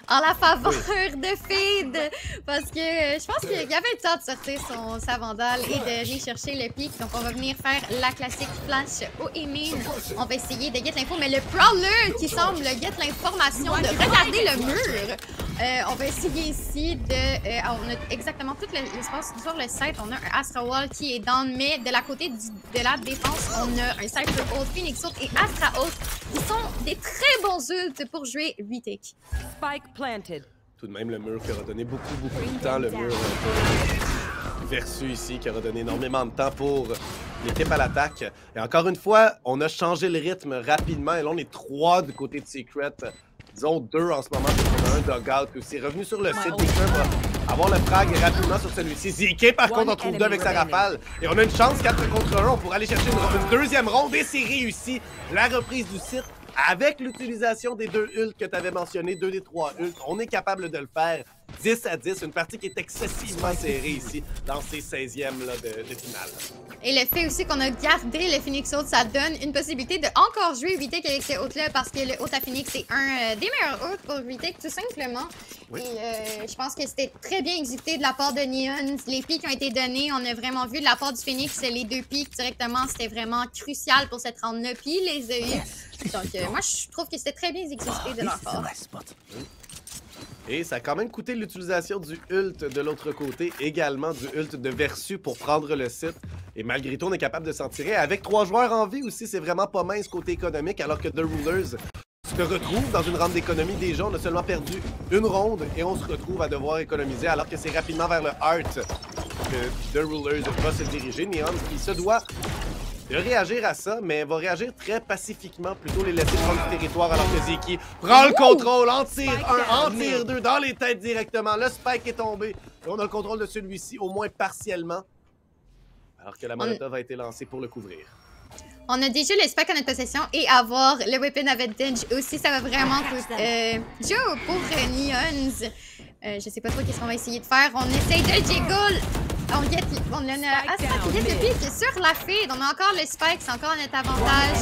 en la faveur de Fade. Parce que je pense qu'il avait le temps de sortir sa vandale et d'aller chercher le pic. Donc on va venir faire la classique flash au Emin. On va essayer de get l'info, mais le Prowler qui semble get l'information de regarder le mur. On va essayer ici de... on a exactement tout l'espace sur le site. On a un Astra Wall qui est down, mais de la côté de la défense, on a un Cypher Ult, Phoenix Ult et Astra Ult qui sont des très bons ults pour jouer retake. Spike planted. Tout de même, le mur qui aura donné beaucoup de temps. Le mur Versus ici qui aura donné énormément de temps pour l'équipe à l'attaque. Et encore une fois, on a changé le rythme rapidement. Et là, on est 3 du côté de Secret. Disons 2 en ce moment, parce qu'on a un dugout aussi. Revenu sur le site, Deekner va avoir le frag rapidement sur celui-ci. ZK, par contre, on trouve 2 avec sa rafale. Et on a une chance 4 contre 1. On pourra aller chercher une deuxième ronde. Et c'est réussi. La reprise du site avec l'utilisation des 2 ults que tu avais mentionné, 2 des 3 ults. On est capable de le faire 10-10. Une partie qui est excessivement serrée ici dans ces 16e là, de finale. Et le fait aussi qu'on a gardé le Phoenix Ult, ça donne une possibilité de encore jouer retake avec ce ult-là parce que le ult à Phoenix, c'est un des meilleurs ults pour retake, tout simplement. Oui. Et je pense que c'était très bien exécuté de la part de Neon. Les pics ont été donnés. On a vraiment vu de la part du Phoenix, les 2 pics directement. C'était vraiment crucial pour cette round-là. Puis les a eu. Donc, moi, je trouve que c'était très bien exécuté de leur part. Et ça a quand même coûté l'utilisation du ult de l'autre côté, également du ult de Versus pour prendre le site. Et malgré tout, on est capable de s'en tirer. Avec 3 joueurs en vie aussi, c'est vraiment pas mince côté économique, alors que The Rulers se retrouve dans une ronde d'économie. Déjà, on a seulement perdu une ronde et on se retrouve à devoir économiser, alors que c'est rapidement vers le Heart que The Rulers va se diriger. Neon qui se doit de réagir à ça, mais va réagir très pacifiquement, plutôt les laisser prendre du territoire alors que Zeki prend le contrôle, en tire un, en tire deux, dans les têtes directement. Le spike est tombé et on a le contrôle de celui-ci, au moins partiellement, alors que la Molotov a été lancée pour le couvrir. On a déjà le spike en notre possession et avoir le weapon advantage aussi, ça va vraiment coûter. Joe, pour Neons, je sais pas trop qu'est-ce qu'on va essayer de faire. On essaye de jiggle. On a Astra qui get le pic sur la feed. On a encore le spike, c'est encore notre avantage.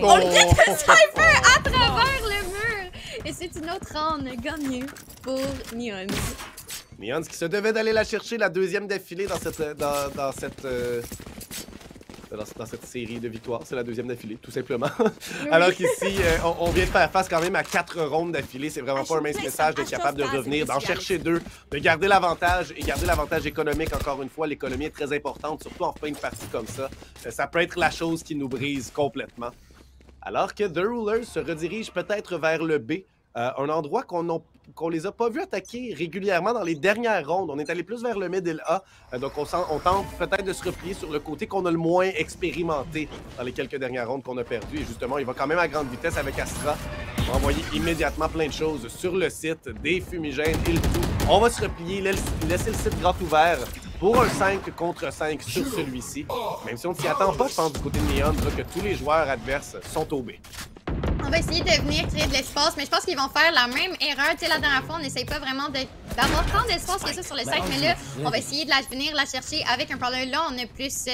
On get le sniper à travers le mur. Et c'est une autre round gagnée pour Neons. Neons qui se devait d'aller la chercher, la deuxième d'affilée dans cette série de victoires. C'est la deuxième d'affilée, tout simplement. Alors qu'ici, on vient de faire face quand même à 4 rondes d'affilée. C'est vraiment pas un mince message d'être capable de revenir, d'en chercher 2, de garder l'avantage et garder l'avantage économique encore une fois. L'économie est très importante, surtout en fin de partie comme ça. Ça peut être la chose qui nous brise complètement. Alors que The Rulers se redirige peut-être vers le B, un endroit qu'on les a pas vus attaquer régulièrement dans les dernières rondes. On est allé plus vers le middle A, donc on tente peut-être de se replier sur le côté qu'on a le moins expérimenté dans les quelques dernières rondes qu'on a perdues. Et justement, il va quand même à grande vitesse avec Astra. On va envoyer immédiatement plein de choses sur le site, des fumigènes et le tout. On va se replier, laisser le site grand ouvert pour un 5 contre 5 sur celui-ci. Même si on ne s'y attend pas, je pense, du côté de Neon, que tous les joueurs adverses sont au B. On va essayer de venir créer de l'espace, mais je pense qu'ils vont faire la même erreur. Tu sais, la dernière fois, on n'essaye pas vraiment d'avoir tant d'espace que ça sur le site, mais là, on va essayer de venir la chercher avec un parleur. Là, on a plus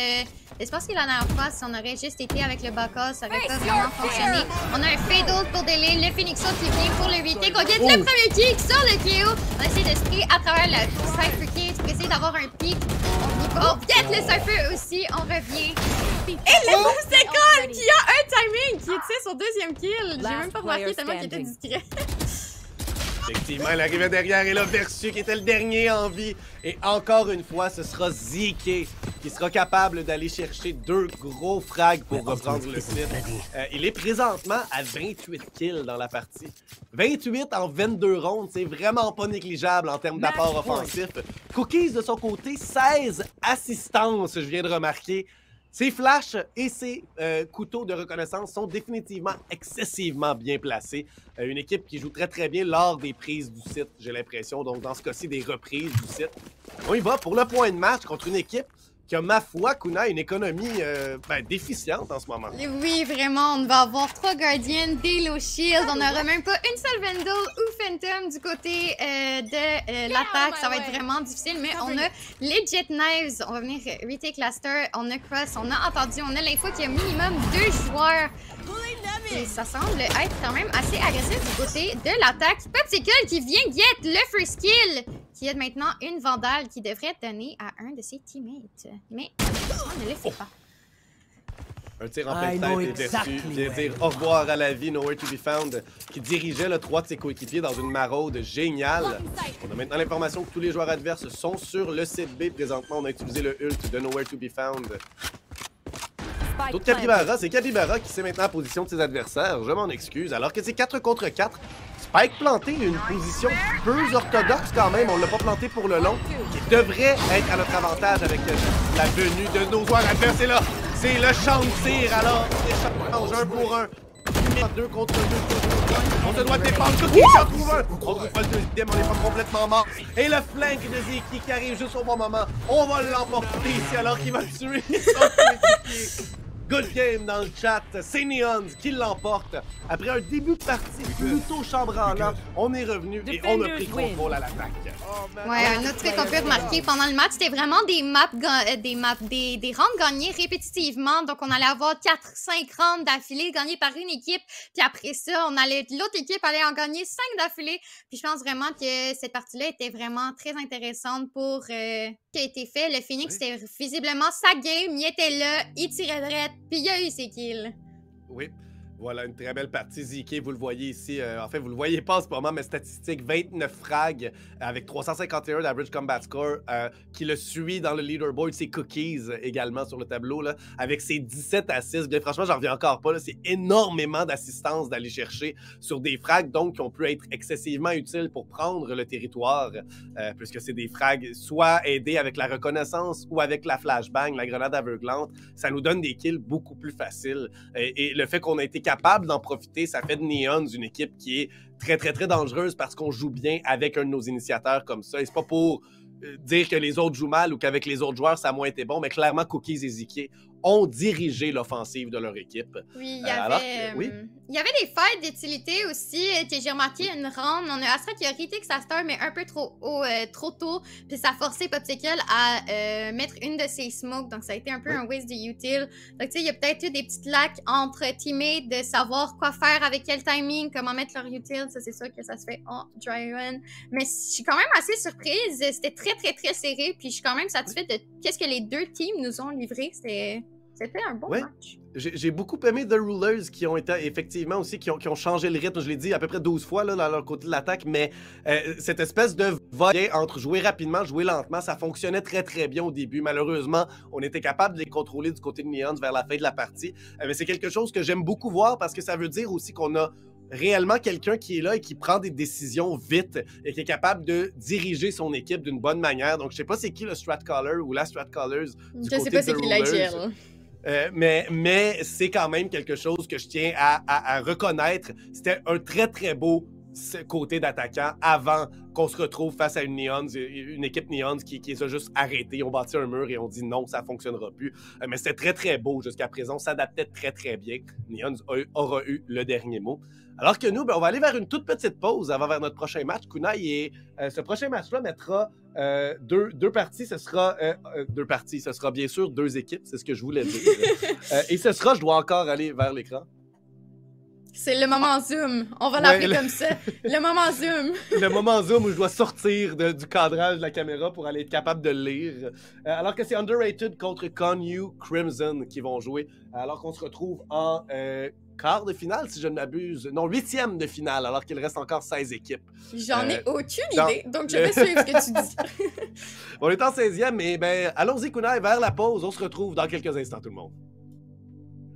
l'espace que la dernière fois. Si on aurait juste été avec le Bacchus, ça aurait pas vraiment fonctionné. On a un fade-out pour Delay, le Phoenixo qui vient pour le retake. On gagne le premier kick sur le KO. On essaie de spray à travers le Cypher Kick pour essayer d'avoir un pic. On get le Cypher aussi, on revient. Et le Mousecon qui a un timing, qui est son deuxième kill. J'ai même pas remarqué tellement qu'il était discret. Effectivement, il arrivait derrière et là, Versu qui était le dernier en vie. Et encore une fois, ce sera Zeke qui sera capable d'aller chercher 2 gros frags pour reprendre le site. Il est présentement à 28 kills dans la partie. 28 en 22 rondes, c'est vraiment pas négligeable en termes d'apport offensif. Cookies, de son côté, 16 assistances, je viens de remarquer. Ses flashs et ses couteaux de reconnaissance sont définitivement excessivement bien placés. Une équipe qui joue très très bien lors des prises du site, j'ai l'impression. Donc dans ce cas-ci, des reprises du site. On y va pour le point de match contre une équipe qui a, ma foi, Kuna, une économie déficiente en ce moment. Oui, vraiment. On va avoir 3 Guardians, des Low Shield. On n'aura même pas une seule Vandal ou Phantom du côté de l'attaque. Ça va être vraiment difficile, mais on a les Jet Knives. On va venir retake Laster. On a Cross, on a entendu, on a l'info qu'il y a minimum 2 joueurs. Et ça semble être quand même assez agressif du côté de l'attaque. Popsicle qui vient get le first kill, qui a maintenant une Vandale qui devrait donner à un de ses teammates. Mais on ne le fait pas. Un tir en pleine tête et Versu vient dire au revoir à la vie, Nowhere to be found, qui dirigeait le 3 de ses coéquipiers dans une maraude géniale. On a maintenant l'information que tous les joueurs adverses sont sur le site B. Présentement, on a utilisé le ult de Nowhere to be found. D'autres Capybara, c'est Capybara qui s'est maintenant en position de ses adversaires. Je m'en excuse. Alors que c'est 4 contre 4, Spike planté une position peu orthodoxe quand même. On ne l'a pas planté pour le long. Qui devrait être à notre avantage avec la venue de nos joueurs adverses. Et là, c'est le champ de tir. Alors, échange 1 pour 1. 2 contre 2. On se doit défendre. Cookie qui en trouve un. On trouve pas le deuxième, on n'est pas complètement mort. Et le flank de Zeki qui arrive juste au bon moment. On va l'emporter ici alors qu'il va tuer son coéquipier. Good game dans le chat, c'est Neons qui l'emporte. Après un début de partie plutôt chambranlant, on est revenu et on a pris contrôle à l'attaque. Ouais, un autre truc qu'on peut remarquer pendant le match, c'était vraiment des rounds gagnés répétitivement. Donc, on allait avoir 4-5 rounds d'affilée gagnés par une équipe. Puis après ça, l'autre équipe allait en gagner 5 d'affilée. Puis je pense vraiment que cette partie-là était vraiment très intéressante pour ce qui a été fait. Le Phoenix, c'était visiblement sa game. Il était là, il tirait droit, puis il a eu ses kills. Oui. Voilà, une très belle partie. ZK, vous le voyez ici. En fait, vous le voyez pas en ce moment, mais statistique, 29 frags avec 351 d'average combat score. Qui le suit dans le leaderboard, c'est Cookies également sur le tableau, là, avec ses 17 assists. Bien, franchement, j'en reviens encore pas. C'est énormément d'assistance d'aller chercher sur des frags, donc, qui ont pu être excessivement utiles pour prendre le territoire, puisque c'est des frags soit aidés avec la reconnaissance ou avec la flashbang, la grenade aveuglante. Ça nous donne des kills beaucoup plus faciles. Et le fait qu'on a été capable d'en profiter, ça fait de Neons une équipe qui est très, très, très dangereuse parce qu'on joue bien avec un de nos initiateurs comme ça. Et c'est pas pour dire que les autres jouent mal ou qu'avec les autres joueurs, ça a moins été bon, mais clairement, Cookies et ZK ont dirigé l'offensive de leur équipe. Oui, il y avait des failles d'utilité aussi que j'ai remarqué une ronde. On a Astra qui a retake sa star, mais un peu trop haut, trop tôt. Puis ça a forcé Popsicle à mettre une de ses smokes. Donc ça a été un peu un waste de util. Donc tu sais, il y a peut-être eu des petites lacs entre teammates de savoir quoi faire, avec quel timing, comment mettre leur util. Ça, c'est sûr que ça se fait en dry run. Mais je suis quand même assez surprise. C'était très, très, très serré. Puis je suis quand même satisfaite de qu'est-ce que les deux teams nous ont livré. C'était un bon match. J'ai beaucoup aimé The Rulers qui ont été effectivement aussi, qui ont changé le rythme. Je l'ai dit à peu près 12 fois là, dans leur côté de l'attaque, mais cette espèce de va-et entre jouer rapidement, jouer lentement, ça fonctionnait très très bien au début. Malheureusement, on était capable de les contrôler du côté de Neons vers la fin de la partie. Mais c'est quelque chose que j'aime beaucoup voir parce que ça veut dire aussi qu'on a réellement quelqu'un qui est là et qui prend des décisions vite et qui est capable de diriger son équipe d'une bonne manière. Donc, je sais pas c'est qui le strat caller ou la strat callers du côté de The Rulers. Je sais pas c'est qui l'IGL. Mais c'est quand même quelque chose que je tiens à reconnaître. C'était un très, très beau côté d'attaquant avant qu'on se retrouve face à une équipe Neons qui les a juste arrêtés. On bâtit un mur et on dit non, ça ne fonctionnera plus. Mais c'était très, très beau jusqu'à présent. On s'adaptait très, très bien. Neons aura eu le dernier mot. Alors que nous, on va aller vers une toute petite pause avant vers notre prochain match. Kunai, et ce prochain match-là mettra deux parties. Ce sera deux parties. Ce sera bien sûr deux équipes. C'est ce que je voulais dire. Et ce sera, je dois encore aller vers l'écran. C'est le moment zoom. On va l'appeler comme ça. Le moment zoom. Le moment zoom où je dois sortir du cadrage de la caméra pour aller être capable de le lire. Alors que c'est Underrated contre Conyu Crimson qui vont jouer. Alors qu'on se retrouve en quart de finale, si je ne m'abuse. Non, 8e de finale, alors qu'il reste encore 16 équipes. J'en ai aucune idée, donc je vais suivre ce que tu dis. On est en 16e, mais allons-y, Kunai, vers la pause. On se retrouve dans quelques instants, tout le monde.